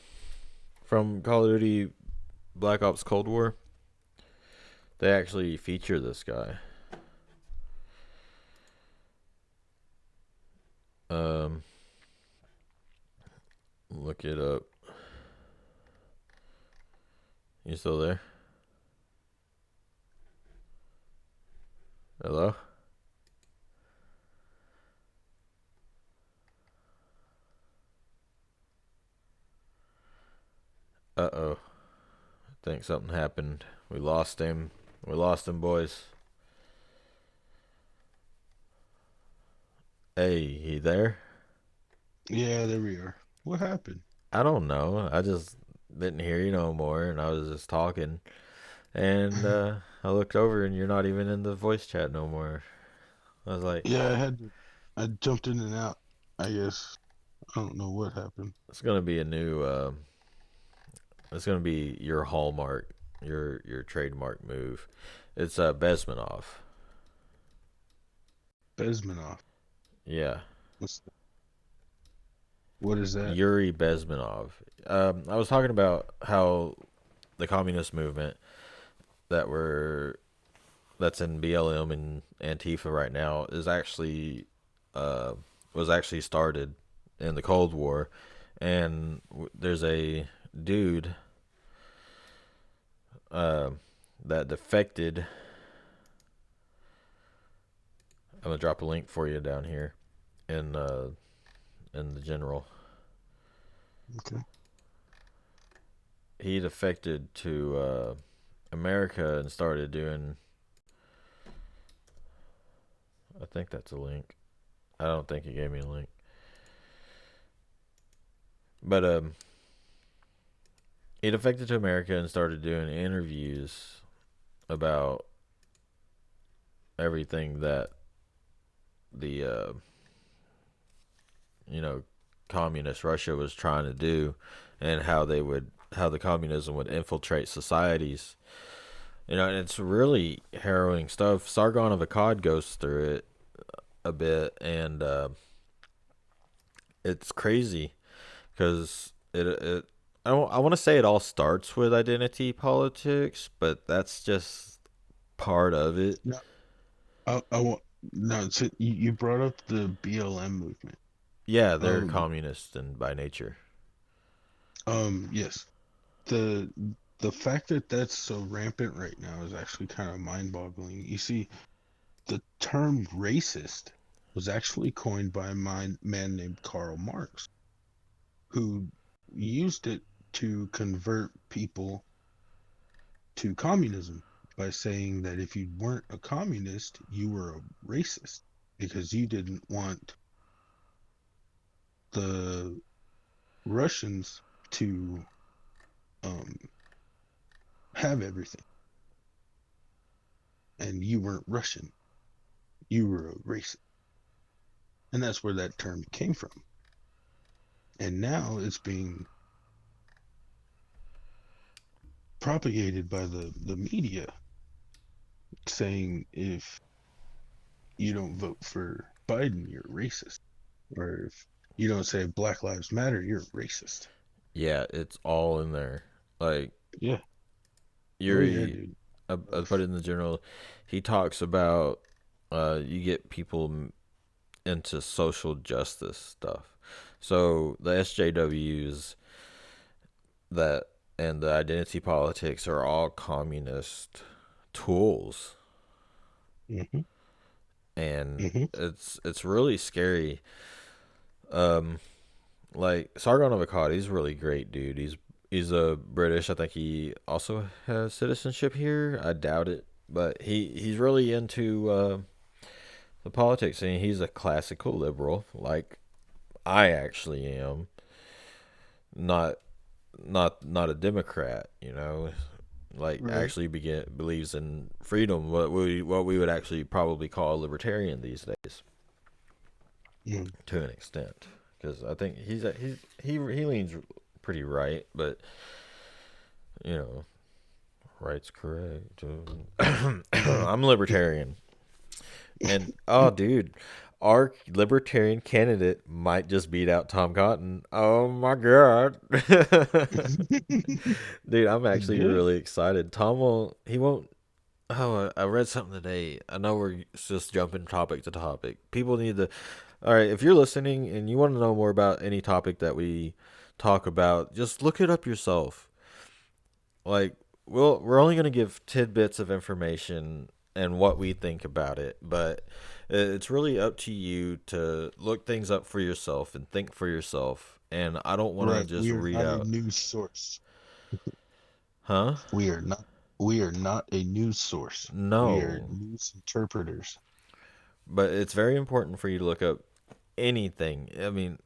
Call of Duty Black Ops Cold War. They actually feature this guy. Um, look it up. You still there? Hello? Uh-oh. I think something happened. We lost him. We lost him, boys. Hey, he there? yeah. There we are. What happened? I don't know. I just didn't hear you no more, and I was just talking. And I looked over, and you're not even in the voice chat no more. I was like, Yeah, I jumped in and out. I guess I don't know what happened. it's gonna be a new. It's gonna be your hallmark, your trademark move. It's Bezmenov. Bezmenov. Yeah, What's what is that? Yuri Bezmenov. I was talking about how the communist movement that were that's in BLM and Antifa right now is actually uh, was actually started in the Cold War, and there's a dude uh, that defected. I'm gonna drop a link for you down here in in the general. Okay. He defected to America and started doing. I think that's a link. I don't think he gave me a link, but he defected to America and started doing interviews about everything that the you know communist Russia was trying to do, and how the communism would infiltrate societies. And it's really harrowing stuff. Sargon of Akkad goes through it a bit, and it's crazy because it I want to say it all starts with identity politics, but that's just part of it. No, I want no. So you brought up the BLM movement. Yeah, they're Um, communist and by nature. yes. The the fact that that's so rampant right now is actually kind of mind-boggling. You see, the term racist was actually coined by a man named Karl Marx, who used it to convert people to communism by saying that if you weren't a communist, you were a racist because you didn't want the Russians to um, have everything, and you weren't Russian, you were a racist. And that's where that term came from. And now it's being propagated by the media saying if you don't vote for Biden, you're racist. Or if you don't say Black Lives Matter, you're racist. Yeah, it's all in there. Like Yeah. Oh yeah, Yuri, dude. I put it in the journal. He talks about you get people into social justice stuff. So the SJWs that and the identity politics are all communist tools, Mm-hmm. and Mm-hmm. it's really scary. Um, like Sargon of Akkad, he's really great, dude. He's a British. I think he also has citizenship here. I doubt it, but he's really into the politics, and he's a classical liberal, like I actually am. Not not a Democrat, you know. Like Right. actually believes in freedom, what we would actually probably call a libertarian these days, Mm. to an extent, because I think he leans pretty right, but you know, right's correct. I'm libertarian, and oh, dude, our libertarian candidate might just beat out Tom Cotton. Oh my god, dude, I'm actually Good. really excited. Tom won't. He won't. Oh, I read something today. I know we're just jumping topic to topic. People need to. All right, if you're listening and you want to know more about any topic that we talk about, just look it up yourself. Like, we're only going to give tidbits of information and what we think about it, but it's really up to you to look things up for yourself and think for yourself. And I don't want to Right. just We are read not a out, news source. huh? We are not. We are not a news source. We are No. news interpreters. But it's very important for you to look up anything. I mean,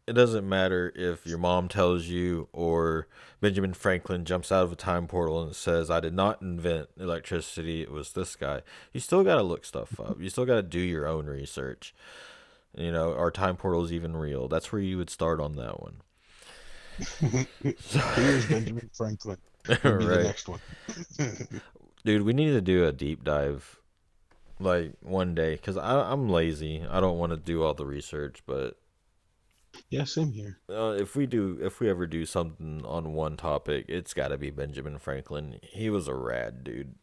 it doesn't matter if your mom tells you or Benjamin Franklin jumps out of a time portal and says, I did not invent electricity, it was this guy. You still got to look stuff up. You still got to do your own research. You know, are time portals even real? That's where you would start on that one. Who is Benjamin Franklin? Would be the Right. next one. Dude, we need to do a deep dive like one day because I'm lazy. I don't want to do all the research, but Yeah, same here. if we ever do something on one topic, it's got to be Benjamin Franklin. He was a rad dude.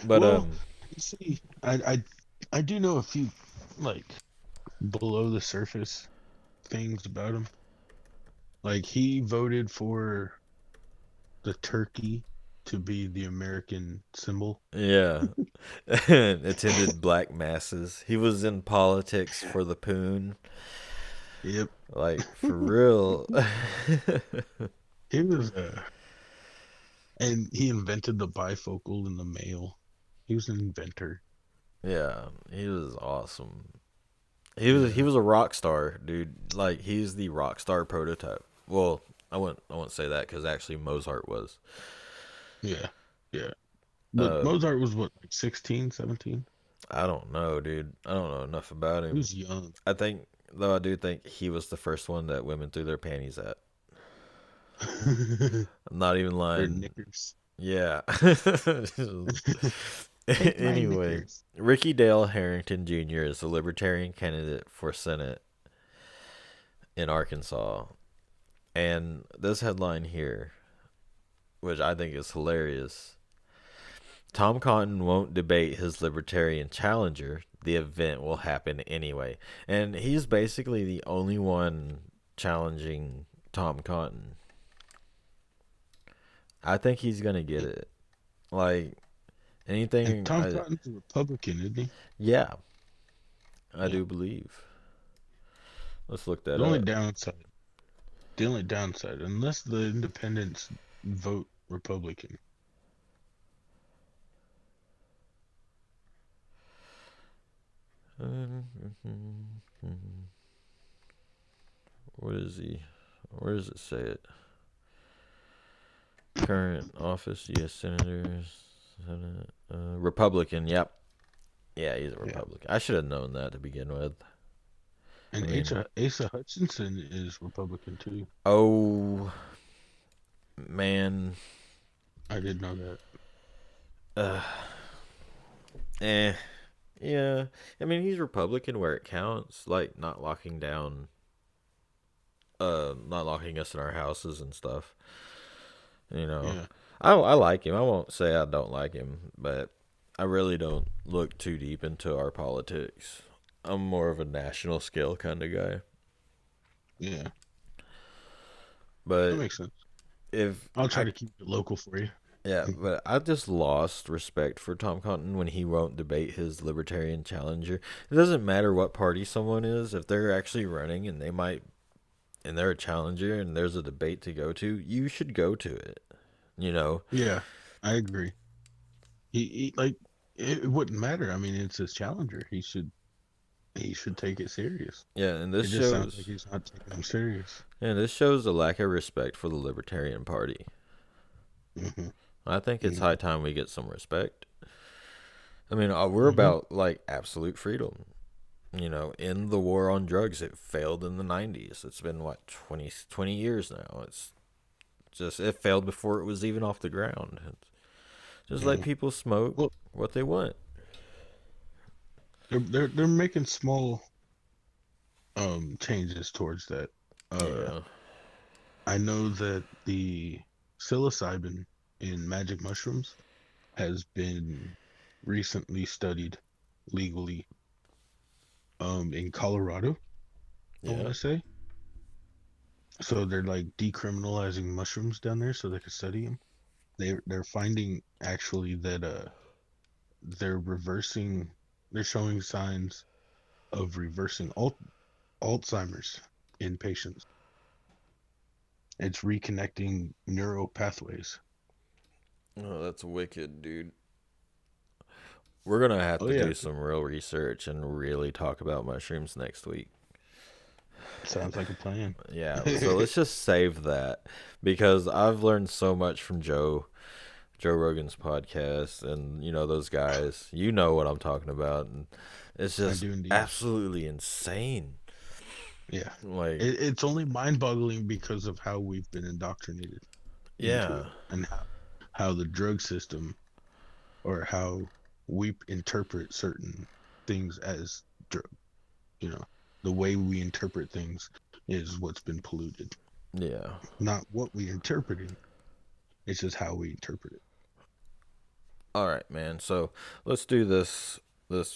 But Well, you see, I do know a few like below the surface things about him. Like he voted for the turkey to be the American symbol. yeah, attended black masses. He was in politics for the poon, Yep. like for real. He was and he invented the bifocal in the male. He was an inventor. Yeah, he was awesome. He Yeah. was a rock star, dude. Like he's the rock star prototype. Well, I wouldn't say that because actually Mozart was. Yeah. Yeah. But Uh, Mozart was what, like 16, 17? I don't know, dude. I don't know enough about He him. was young. I think, though, I do think he was the first one that women threw their panties at. I'm not even Or lying. knickers. Yeah. Take my Anyway, knickers. Ricky Dale Harrington Jr. is a Libertarian candidate for Senate in Arkansas. And this headline here, which I think is hilarious: Tom Cotton won't debate his Libertarian challenger. The event will happen anyway. And he's basically the only one challenging Tom Cotton. I think he's gonna get it. Like And anything, Tom Cotton's a Republican, isn't he? yeah, I Yeah. do believe. Let's look that The only up. downside, the only downside, unless the independents vote Republican. What is he? Where does it say it? Current office, U.S. senators, Senate, Republican. Yep. Yeah, he's a Yeah. Republican. I should have known that to begin with. I And mean, Asa Hutchinson is Republican too. oh man, I didn't know that. uh, eh, yeah. I mean, he's Republican where it counts, like not locking us in our houses and stuff. You know, Yeah. I like him. I won't say I don't like him, but I really don't look too deep into our politics. I'm more of a national scale kind of guy. Yeah. That But makes sense. if I'll try I to keep it local for you. Yeah, but I just lost respect for Tom Cotton when he won't debate his libertarian challenger. It doesn't matter what party someone is, if they're actually running and they're a challenger and there's a debate to go to, you should go to it. You know? Yeah, I agree. He like it wouldn't matter. I mean, it's his challenger. He should take it serious. Yeah, and It just sounds like he's not taking him serious. this shows a lack of respect for the Libertarian Party. Hmm. I think it's Hmm. high time we get some respect. I mean, we're Hmm. about like absolute freedom. In the war on drugs, it failed in the 90s. It's been what 20 years now. It failed before it was even off the ground. Just let Yeah. people smoke Well, what they want. they're making small changes towards that. Yeah. I know that the psilocybin in magic mushrooms has been recently studied legally in Colorado, I want Yeah. to say. So they're like decriminalizing mushrooms down there so they can study them. They're finding actually that they're reversing they're showing signs of reversing Alzheimer's in patients. It's reconnecting neural pathways. Oh, that's wicked, dude. We're gonna have Oh to yeah, do some real research and really talk about mushrooms next week. sounds like a plan. Yeah, so let's just save that because I've learned so much from Joe Rogan's podcast and those guys. You know what I'm talking about, and it's I just do indeed. absolutely insane. Yeah. Like, It's only mind-boggling because of how we've been indoctrinated into yeah, it and how the drug system or how we interpret certain things as drug, you know, the way we interpret things is what's been polluted. yeah. Not what we interpreting, it's just how we interpret it. All right, man. So let's do this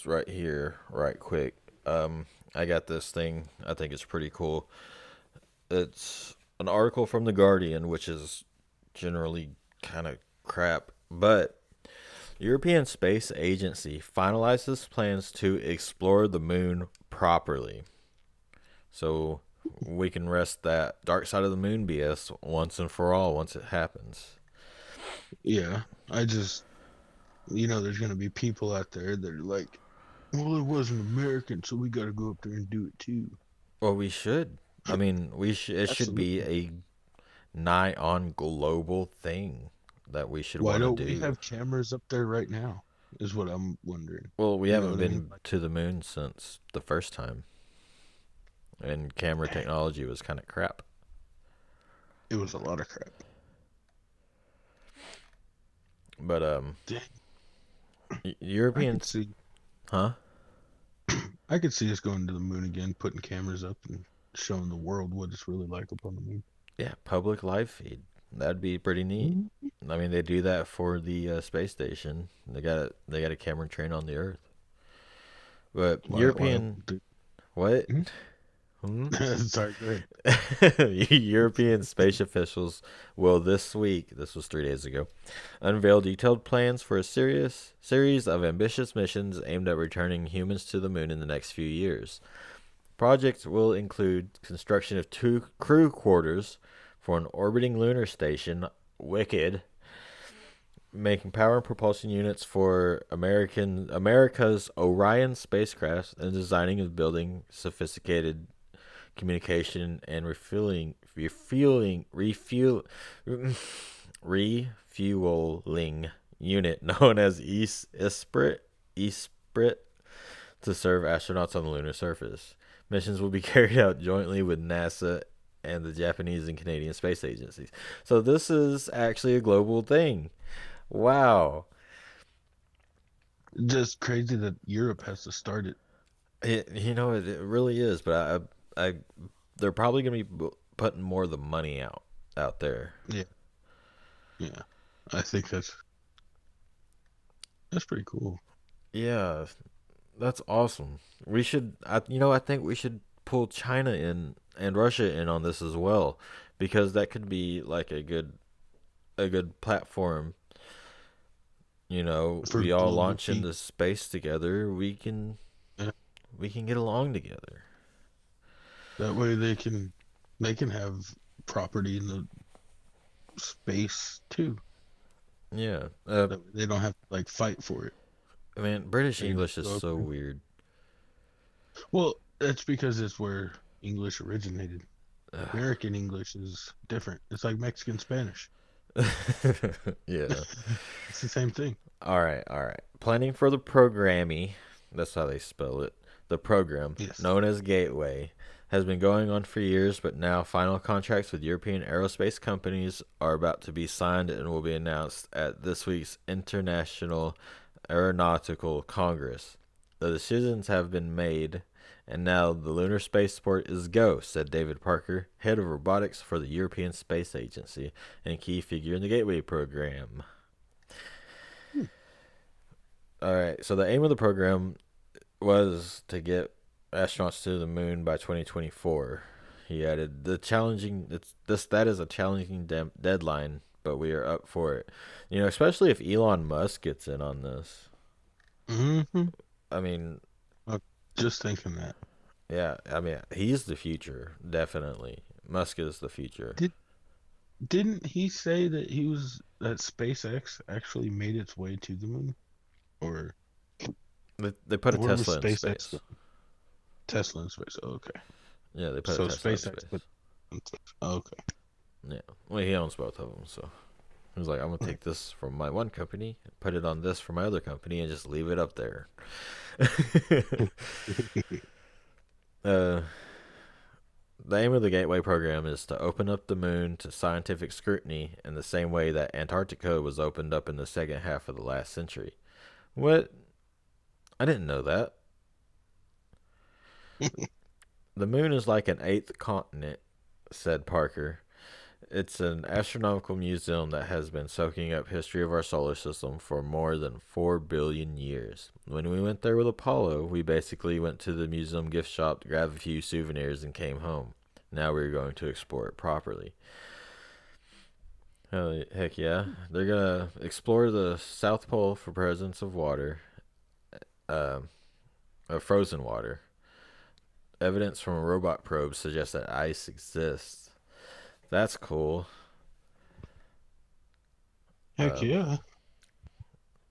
right here, right quick. I got this thing. I think it's pretty cool. It's an article from the Guardian, which is generally kind of crap, but European Space Agency finalizes plans to explore the moon properly. So we can rest that dark side of the moon BS once and for all once it happens. Yeah, I just, there's going to be people out there that are like, well, it wasn't American, so we got to go up there and do it too. Well, we should. I mean, it should be Absolutely. a nigh on global thing that we should Why want to don't we do. have cameras up there right now? Is what I'm wondering. Well, we You know haven't what I mean? been Like, to the moon since the first time, and camera technology was kind of crap. it was a lot of crap. But Dang, I could Europeans, see, huh? I could see us going to the moon again, putting cameras up and showing the world what it's really like up on the moon. Yeah, public live feed. That'd be pretty neat. Mhm. I mean, they do that for the space station. They got a camera train on the Earth. But Why? European, what? Mhm. Hmm? Sorry, go ahead. European space officials will this week, this was 3 days ago, unveil detailed plans for a serious series of ambitious missions aimed at returning humans to the moon in the next few years. Projects will include construction of two crew quarters for an orbiting lunar station, Wicked, making power and propulsion units for America's Orion spacecraft, and designing and building sophisticated communication and refueling unit known as Esprit to serve astronauts on the lunar surface. Missions will be carried out jointly with NASA and the Japanese and Canadian space agencies. So this is actually a global thing. Wow. Just crazy that Europe has to start it. It really is, but they're probably going to be putting more of the money out there. Yeah, yeah. I think that's pretty cool. Yeah, that's awesome. I think we should pull China in and Russia in on this as well, because that could be like a good platform. For We all global launch peace. into space together. Yeah. We can get along together. That way they can have property in the space too. Yeah. That way they don't have to like fight for it. I mean, British They can just English is go up so there. weird. Well, that's because it's where English originated. American English is different. It's like Mexican Spanish. Yeah. It's the same thing. All right, all right. Planning for the programmy, that's how they spell it, the program, Yes. known as Gateway, has been going on for years, but now final contracts with European aerospace companies are about to be signed and will be announced at this week's International Aeronautical Congress. The decisions have been made, and now the lunar spaceport is go, said David Parker, head of robotics for the European Space Agency and key figure in the Gateway program. Hmm. All right. So the aim of the program was to get astronauts to the moon by 2024. He added, "The challenging it's this that is a challenging deadline, but we are up for it. Especially if Elon Musk gets in on this. Hmm. I mean, Just thinking that. yeah. I mean, he's the future, definitely. Musk is the future. Did didn't he say that SpaceX actually made its way to the moon? Or They put a where was Tesla in SpaceX space. going? Tesla in space. Oh, okay. Yeah, they put a So Tesla in SpaceX space. put okay. Yeah. Well, he owns both of them, so he was like, I'm gonna take this from my one company, put it on this from my other company, and just leave it up there. uh, the aim of the Gateway program is to open up the moon to scientific scrutiny in the same way that Antarctica was opened up in the second half of the last century. What? I didn't know that. The moon is like an eighth continent, said Parker. It's an astronomical museum that has been soaking up history of our solar system for more than 4 billion years. When we went there with Apollo, we basically went to the museum gift shop to grab a few souvenirs and came home. Now we're going to explore it properly. Heck yeah. They're going to explore the South Pole for presence of water, uh, of frozen water. Evidence from a robot probe suggests that ice exists. That's cool. Heck Um, yeah.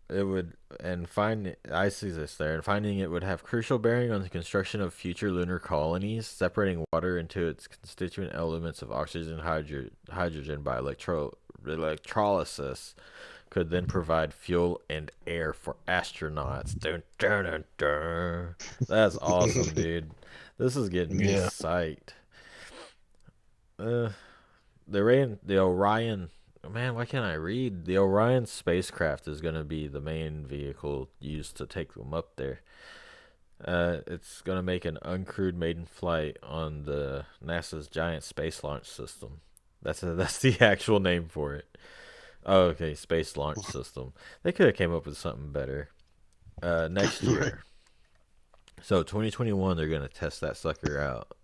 it would and find I see this there and finding it would have crucial bearing on the construction of future lunar colonies, separating water into its constituent elements of oxygen and hydrogen by electrolysis could then provide fuel and air for astronauts. Dun, dun, dun, dun. That's awesome, dude. This is getting me Yeah. psyched. uh the Orion. Man, why can't I read? The Orion spacecraft is going to be the main vehicle used to take them up there. It's going to make an uncrewed maiden flight on the NASA's Giant Space Launch System. That's the actual name for it. Oh, okay, Space Launch System. They could have came up with something better. Next Right. year, so 2021, they're going to test that sucker out.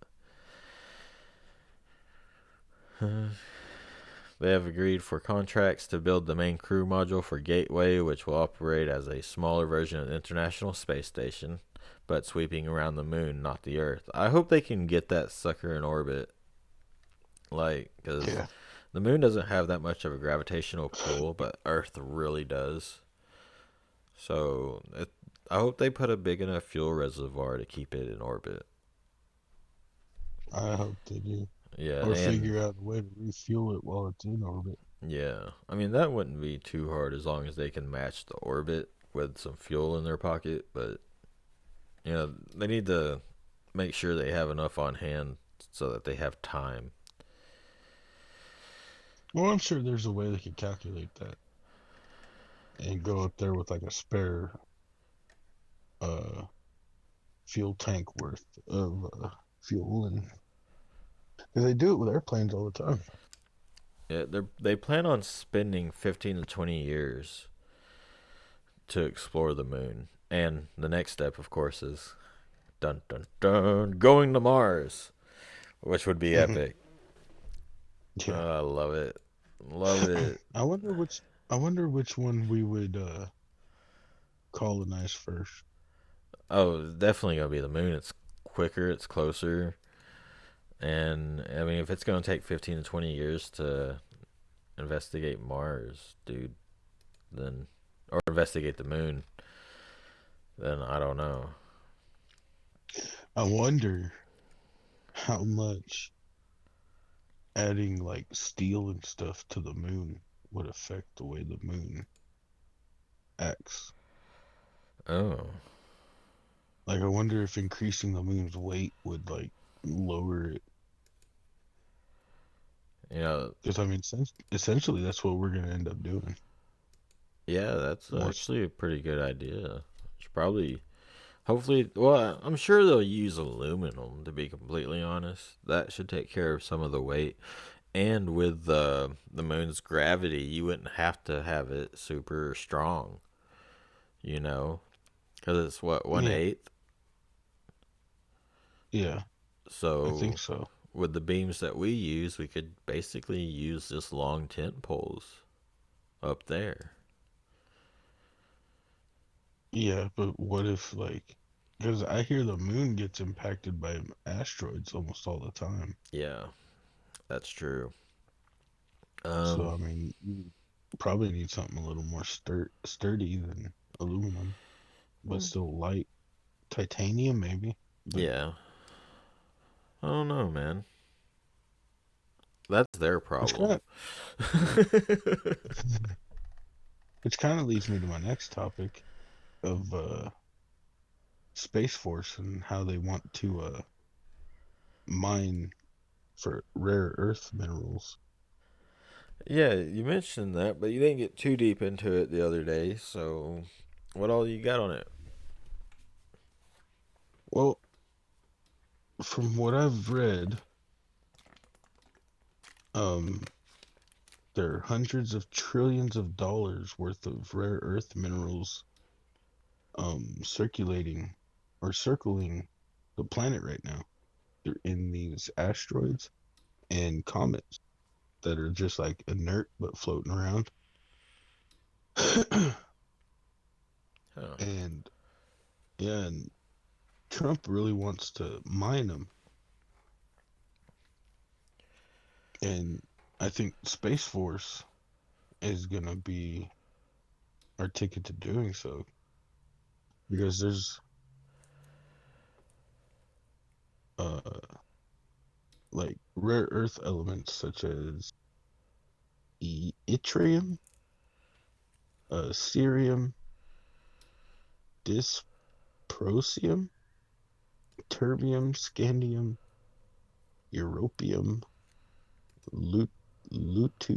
They have agreed for contracts to build the main crew module for Gateway, which will operate as a smaller version of the International Space Station, but sweeping around the moon, not the Earth. I hope they can get that sucker in orbit, like, because Yeah, the moon doesn't have that much of a gravitational pull, but Earth really does. So I hope they put a big enough fuel reservoir to keep it in orbit. I hope they do. Yeah, Or and figure out a way to refuel it while it's in orbit. yeah, I mean that wouldn't be too hard as long as they can match the orbit with some fuel in their pocket. But they need to make sure they have enough on hand so that they have time. Well, I'm sure there's a way they could calculate that and go up there with like a spare uh fuel tank worth of fuel, and 'cause they do it with airplanes all the time. Yeah, they plan on spending 15 to 20 years to explore the moon, and the next step, of course, is dun dun dun going to Mars, which would be Hmm. epic. Yeah. I love it, love it. I wonder which I wonder which one we would colonize first. Oh, it's definitely gonna be the moon. It's quicker, it's closer, and I mean, if it's gonna take 15 to 20 years to investigate Mars, dude, then or investigate the moon, then I don't know. I wonder how much adding like steel and stuff to the moon would affect the way the moon acts. Oh, Like, I wonder if increasing the moon's weight would like lower it. you know, Because I mean, essentially, that's what we're gonna end up doing. yeah, that's More, actually a pretty good idea. Should probably, hopefully, well, I'm sure they'll use aluminum. To be completely honest, that should take care of some of the weight. And with the moon's gravity, you wouldn't have to have it super strong, you know, because it's what one yeah, eighth. yeah, I think So so. with the beams that we use, we could basically use just long tent poles up there. Yeah, but what if like, because I hear the moon gets impacted by asteroids almost all the time. Yeah, that's true. So Um, I mean, you probably need something a little more sturdy than aluminum, but still light. Titanium maybe, but yeah, I don't know, man. That's their which kind problem. of which kind of leads me to my next topic of Space Force and how they want to mine for rare earth minerals. Yeah, you mentioned that, but you didn't get too deep into it the other day. So, what all you got on it? Well, from what I've read, um, there are hundreds of trillions of dollars worth of rare earth minerals circulating or circling the planet right now. They're in these asteroids and comets that are just like inert but floating around. Huh. And yeah, and Trump really wants to mine them. And I think Space Force is gonna be our ticket to doing so because there's uh like rare earth elements such as yttrium, cerium, dysprosium, terbium, scandium, europium, lut lutu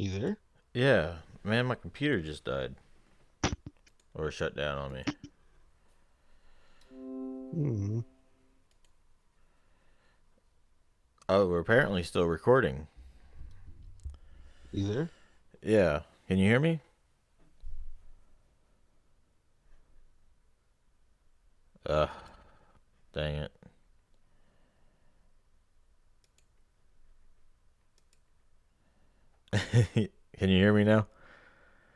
You there? Yeah, man, my computer just died or shut down on me. Hmm. Oh, we're apparently still recording. You there? Yeah, can you hear me? Uh, dang it. Can you hear me now?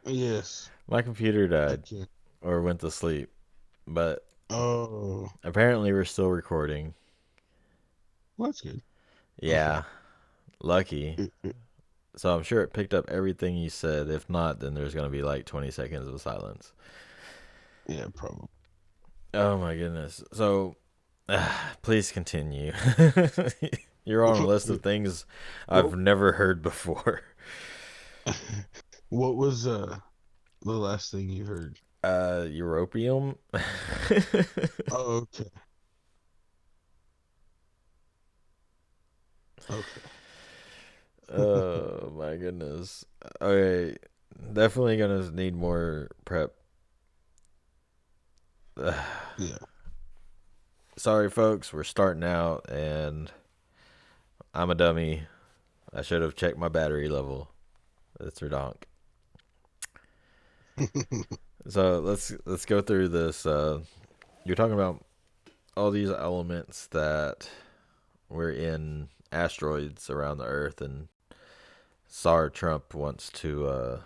Yes, My computer I died can. or went to sleep, but Oh, apparently we're still recording. well, that's good. Okay. Yeah, lucky. So I'm sure it picked up everything you said. If not, then there's going to be like 20 seconds of silence. Yeah, probably. Oh my goodness. So, please continue. You're on a list of things I've Well, never heard before. what was the last thing you heard? Europium? Oh, okay. Okay. Oh my goodness. Okay, definitely gonna need more prep. Yeah. Sorry, folks, we're starting out, and I'm a dummy. I should have checked my battery level. That's redonk. So let's go through this. You're talking about all these elements that were in asteroids around the Earth, and Tsar Trump wants to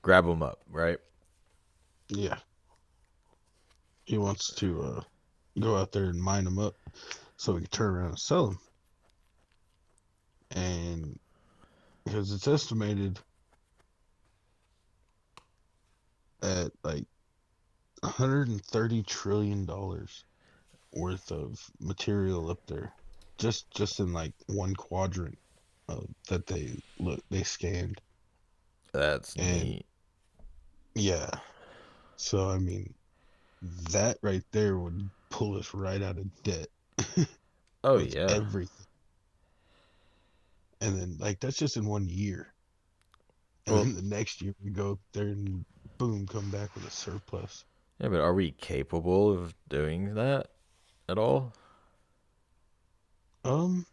grab them up, right? Yeah. He wants to go out there and mine them up so he can turn around and sell them. And because it's estimated at like $130 trillion worth of material up there, just in like one quadrant that they scanned. That's And neat. yeah, so I mean that right there would pull us right out of debt Oh with yeah. everything. And then like that's just in one year. And Well, then the next year we go up there and boom, come back with a surplus. yeah, but are we capable of doing that at all? Um,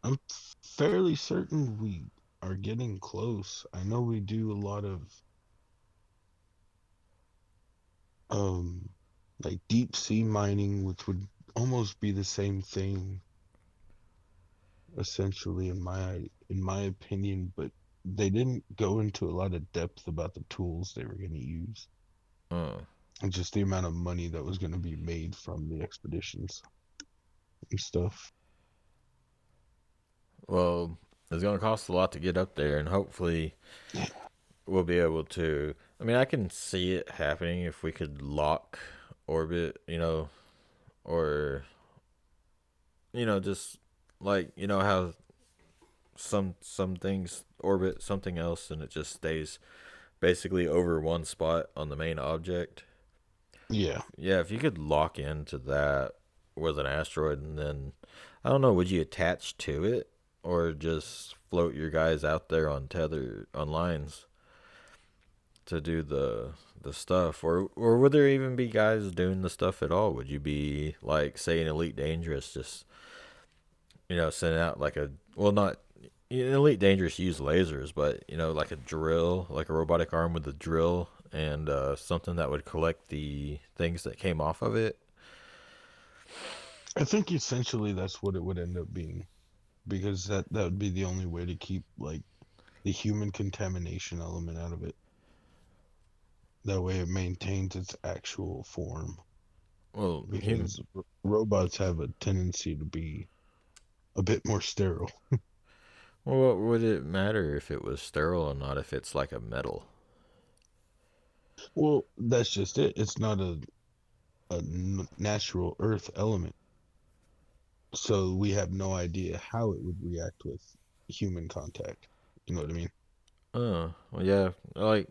I'm fairly certain we are getting close. I know we do a lot of um like deep sea mining, which would almost be the same thing essentially in my opinion, but they didn't go into a lot of depth about the tools they were going to use Uh, and just the amount of money that was going to be made from the expeditions and stuff. well, it's gonna cost a lot to get up there, and hopefully we'll be able to. I mean, I can see it happening if we could lock orbit, or just like how some things orbit something else and it just stays basically over one spot on the main object. Yeah. Yeah, if you could lock into that with an asteroid, and then I don't know, would you attach to it or just float your guys out there on tether on lines to do the stuff, or would there even be guys doing the stuff at all? Would you be like, say, an Elite Dangerous, just sending out like a, well, not Elite Dangerous use lasers, but like a drill, like a robotic arm with a drill and something that would collect the things that came off of it. I think essentially that's what it would end up being because that would be the only way to keep like the human contamination element out of it. That way it maintains its actual form Well, because robots have a tendency to be a bit more sterile. well, what would it matter if it was sterile or not if it's like a metal? Well, that's just it. It's not a natural earth element. So we have no idea how it would react with human contact. You know what I mean? Oh, well, yeah, like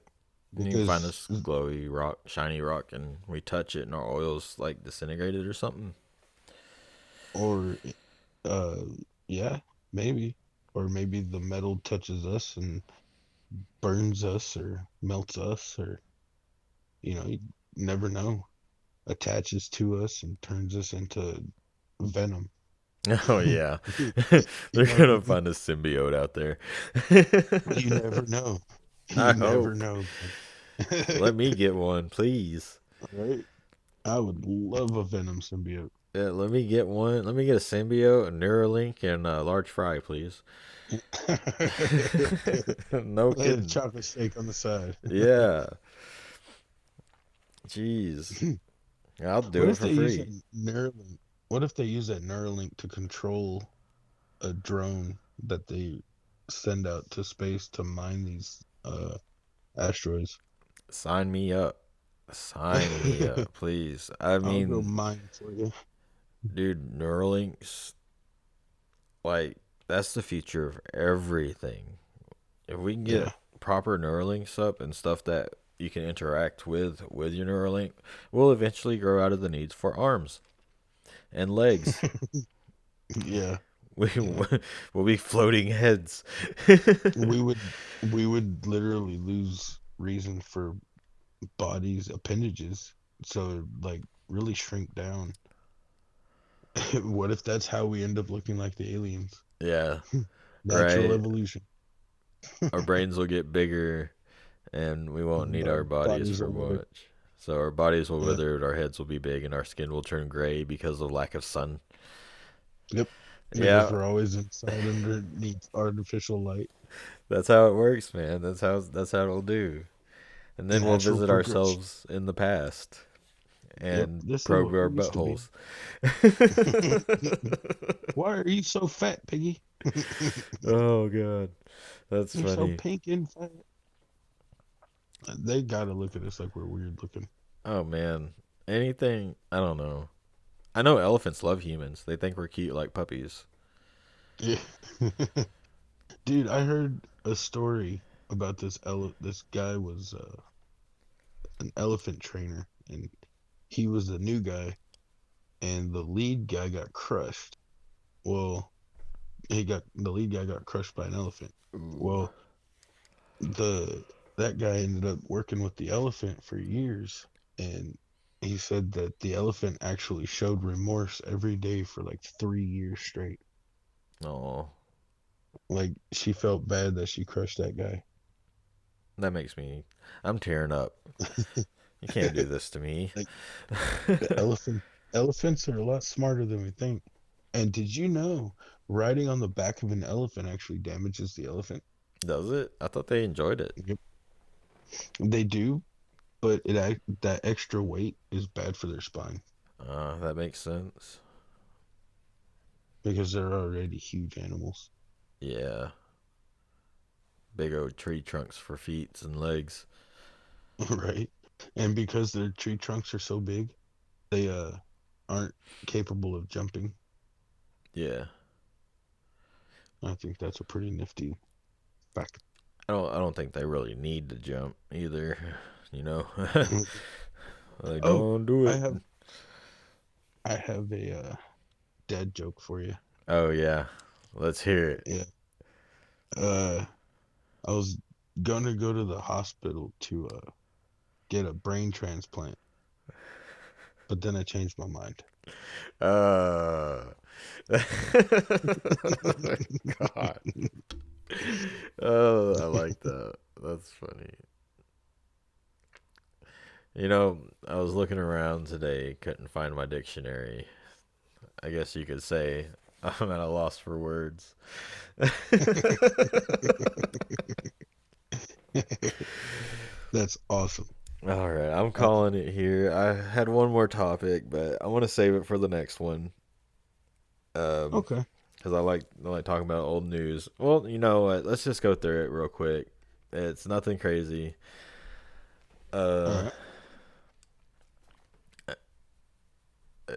you can find Because this glowy rock, shiny rock, and we touch it, and our oil's like disintegrated or something. or uh yeah, maybe. or maybe the metal touches us and burns us or melts us, or you never know. Attaches to us and turns us into venom. Oh yeah, You they're know, gonna find a symbiote out there. you never know. I You never hope. know, man. Let me get one, please. Right? I would love a venom symbiote. Yeah, let me get one. Let me get a symbiote, a Neuralink, and a large fry, please. No A kidding. chocolate shake on the side. Yeah. Jeez. I'll do What it if for they use free. that Neuralink? What if they use that Neuralink to control a drone that they send out to space to mine these asteroids? Sign me up. Sign me up, please. I I'll go mean, mine for you. dude, Neuralinks, like, that's the future of everything. If we can Yeah. get proper Neuralinks up and stuff that you can interact with your Neuralink, we'll eventually grow out of the needs for arms and legs. Yeah. We Yeah. will be floating heads. We would we would literally lose reason for bodies appendages. So like really shrink down. What if that's how we end up looking like the aliens? Yeah, Natural right. evolution. Our brains will get bigger and we won't And need our our bodies bodies for will wither. much. So our bodies will Yeah. wither, and our heads will be big, and our skin will turn gray because of lack of sun. Yep. Because Yeah, we're always inside underneath artificial light. that's how it works, man. That's how it'll do. And then we'll Natural visit progression. ourselves in the past Yep. and This is probe what our we used to be. buttholes. Why are you so fat, Piggy? Oh god, that's You're so funny. pink and fat. They gotta look at us like we're weird looking. Oh man, anything? I don't know. I know elephants love humans. They think we're cute like puppies. Yeah. Dude, I heard a story about this guy was an elephant trainer, and he was the new guy, and the lead guy got crushed. Well, the lead guy got crushed by an elephant. Ooh, Well, the that guy ended up working with the elephant for years, and he said that the elephant actually showed remorse every day for like 3 years straight. oh, Like she felt bad that she crushed that guy. that makes me. I'm tearing up. You can't do this to me. Like the elephants are a lot smarter than we think. And did you know riding on the back of an elephant actually damages the elephant? Does it? I thought they enjoyed it. Yep. They do, but that extra weight is bad for their spine That makes sense. because they're already huge animals. Yeah, big old tree trunks for feet and legs. Right? And because their tree trunks are so big, they aren't capable of jumping. Yeah, I think that's a pretty nifty fact. I don't think they really need to jump either. You know, like Oh, don't do I it. have I have a dad joke for you. Oh yeah, let's hear it. Yeah. Uh, I was gonna go to the hospital to get a brain transplant, but then I changed my mind. Uh, God. Oh, I like that. That's funny. I was looking around today, couldn't find my dictionary. I guess you could say I'm at a loss for words. That's awesome. All right, I'm Uh, calling it here. I had one more topic, but I want to save it for the next one. okay. Because I like talking about old news. Well, you know what? Let's just go through it real quick. It's nothing crazy. All Uh, right.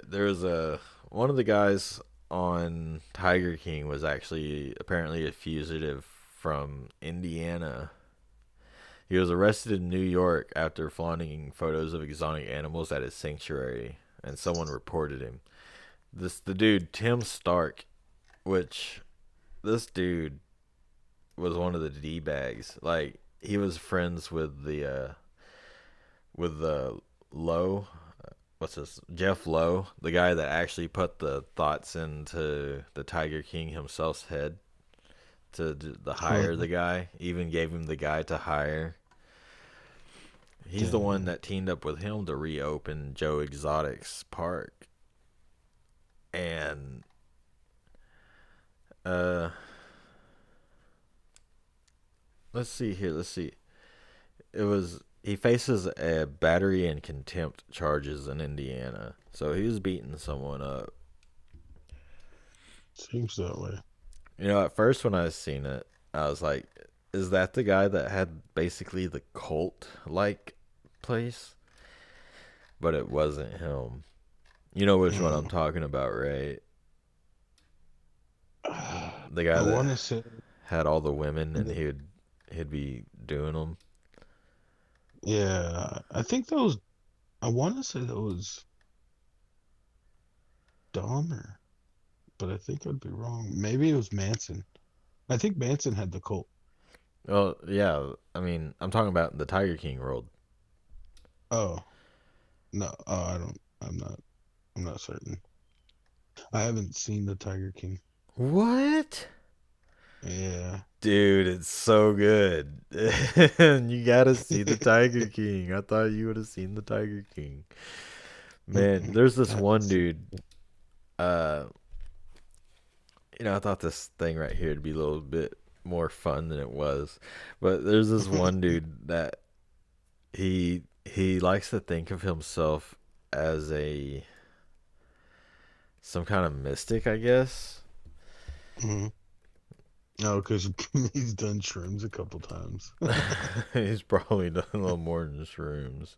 there was a one of the guys on Tiger King was actually apparently a fugitive from Indiana. He was arrested in New York after flaunting photos of exotic animals at his sanctuary, and someone reported him. The dude Tim Stark, which this dude. was one of the D bags. Like he was friends with the Lowe. What's this? Jeff Lowe, the guy that actually put the thoughts into the Tiger King himself's head to hire the guy. Even gave him the guy to hire. He's the one Dang. that teamed up with him to reopen Joe Exotic's park. And uh let's see here. Let's see. It was he faces a battery and contempt charges in Indiana. So he was beating someone up. Seems that way. You know, at first when I seen it, I was like, is that the guy that had basically the cult like place? But it wasn't him. You know which one I'm Mm. talking about, right? The I guy want that to say had all the women and that, he'd be doing them. yeah, I think that was, I want to say that was Dahmer, but I think I'd be wrong. Maybe it was Manson. I think Manson had the cult. Well, yeah. I mean, I'm talking about the Tiger King world. Oh, no. Oh, I don't, I'm not certain. I haven't seen the Tiger King. What? Yeah. Dude, it's so good. You gotta see the Tiger King. I thought you would have seen the Tiger King. Man, Mm-mm. there's I this haven't one seen dude. Uh, I thought this thing right here would be a little bit more fun than it was, but there's this it. one dude that he likes to think of himself as a some kind of mystic, I guess. Mhm. No, because he's done shrooms a couple times. He's probably done a little more than shrooms,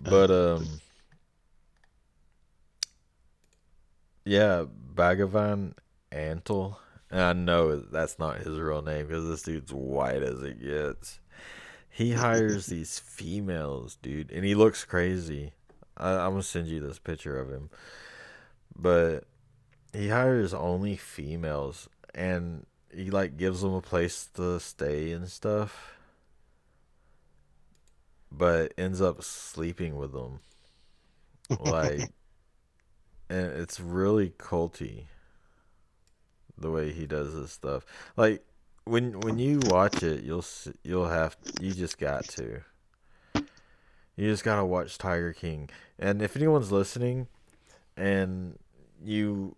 but But yeah, Bhagavan Antle. And I know that's not his real name because this dude's white as it gets. He hires these females, dude, and he looks crazy. I'm gonna send you this picture of him, but he hires only females, and he like gives them a place to stay and stuff, but ends up sleeping with them. Like, and it's really culty the way he does this stuff. Like when you watch it, you'll have you just got to. You just gotta watch Tiger King. And if anyone's listening and you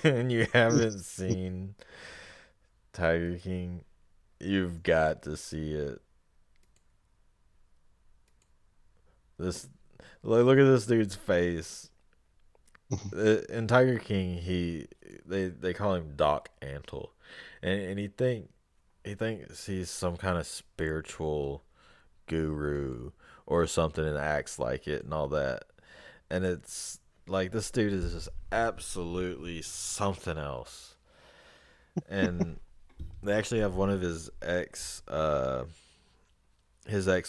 and you haven't seen Tiger King, you've got to see it. This look at this dude's face. In Tiger King, they call him Doc Antle, and he thinks he's some kind of spiritual guru or something and acts like it and all that. And it's like this dude is just absolutely something else. And they actually have one of his ex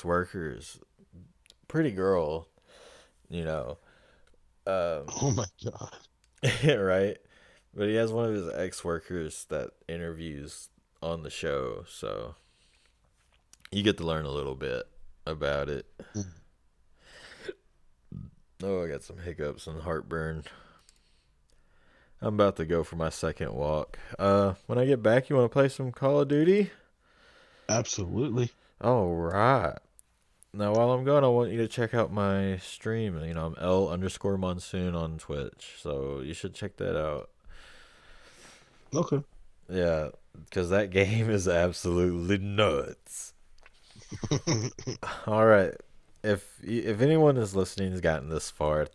workers, pretty girl, you know, um, oh my God. right? But he has one of his ex workers that interviews on the show, so you get to learn a little bit about it. Mm. Oh, I got some hiccups and heartburn. I'm about to go for my second walk. When I get back, you want to play some Call of Duty? Absolutely. All right. Now, while I'm gone, I want you to check out my stream. You know, I'm L_monsoon on Twitch, so you should check that out. Okay. Yeah, because that game is absolutely nuts. All right. If anyone is listening has gotten this far,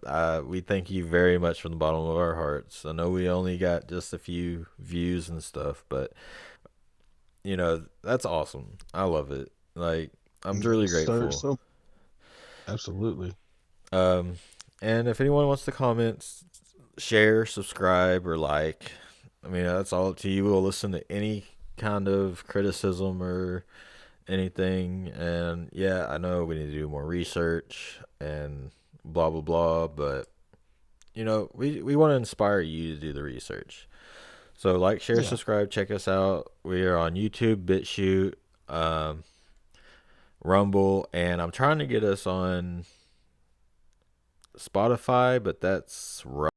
we thank you very much from the bottom of our hearts. I know we only got just a few views and stuff, but you know that's awesome. I love it. Like I'm really Start grateful. some. Absolutely. Um, and if anyone wants to comment, share, subscribe, or like, I mean that's all up to you. We'll listen to any kind of criticism or anything. And yeah, I know we need to do more research and blah blah blah, but you know, we want to inspire you to do the research. So like, share, Yeah. subscribe, check us out. We are on YouTube, BitChute, um, Rumble, and I'm trying to get us on Spotify, but that's rough.